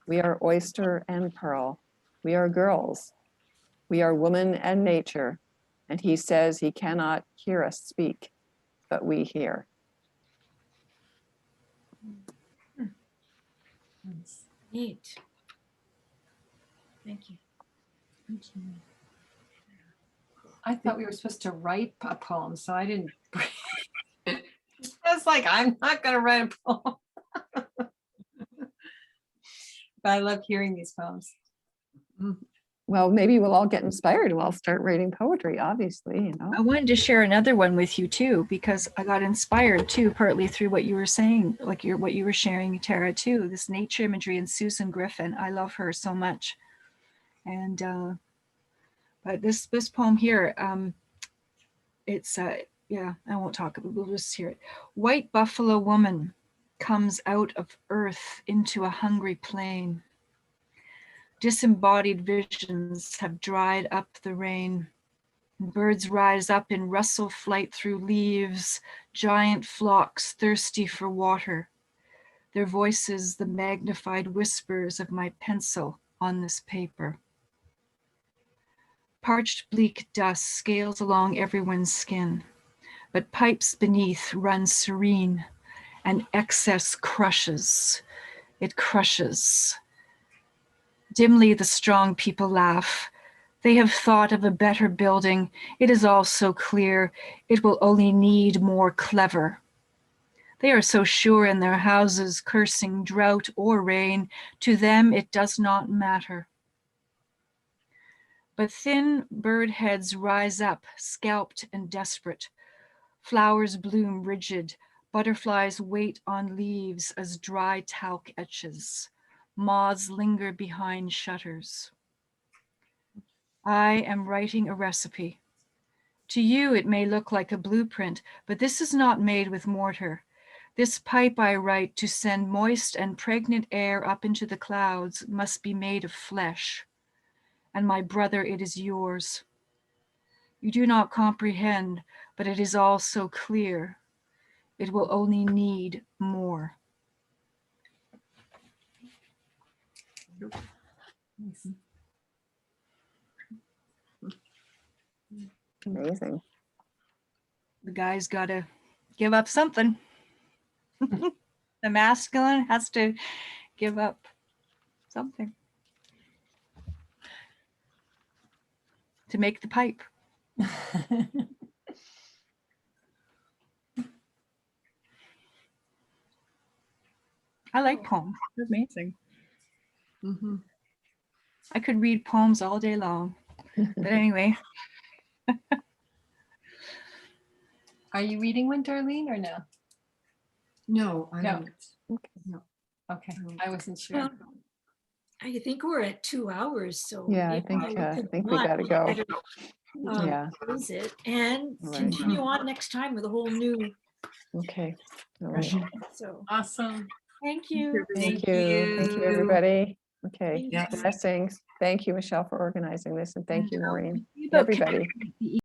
We are oyster and pearl. We are girls. We are woman and nature. And he says he cannot hear us speak, but we hear. Neat. Thank you. I thought we were supposed to write a poem, so I didn't. I was like, I'm not going to write a poem. But I love hearing these poems. Well, maybe we'll all get inspired and we'll start writing poetry, obviously, I wanted to share another one with you too, because I got inspired too, partly through what you were saying, like what you were sharing, Tara, too. This nature imagery and Susan Griffin. I love her so much. And but this poem here, it's yeah, I won't talk about it, we'll just hear it. White buffalo woman comes out of earth into a hungry plain. Disembodied visions have dried up the rain. Birds rise up in rustle flight through leaves, giant flocks thirsty for water. Their voices the magnified whispers of my pencil on this paper. Parched bleak dust scales along everyone's skin, but pipes beneath run serene, and excess crushes. It crushes. Dimly the strong people laugh. They have thought of a better building. It is all so clear. It will only need more clever. They are so sure in their houses, cursing drought or rain. To them it does not matter. But thin bird heads rise up, scalped and desperate. Flowers bloom rigid. Butterflies wait on leaves as dry talc etches. Moths linger behind shutters. I am writing a recipe. To you, it may look like a blueprint, but this is not made with mortar. This pipe I write to send moist and pregnant air up into the clouds must be made of flesh. And my brother, it is yours. You do not comprehend, but it is all so clear. It will only need more. Amazing. The guy's got to give up something. The masculine has to give up something to make the pipe. I like poems. They're amazing. Mhm. I could read poems all day long. But anyway, Are you reading one, Darlene, or no? No, I No. don't. Okay, No. I wasn't sure. Well, I think we're at 2 hours, so. Yeah, I yeah, think could we not gotta go. better, Yeah. Close it and All right. continue on next time with a whole new, Okay. All right. so, Awesome. thank you. Thank you. Thank you, everybody. Okay. Thank you. Blessings. Thank you, Michelle, for organizing this, and thank you, Maureen. but Everybody. the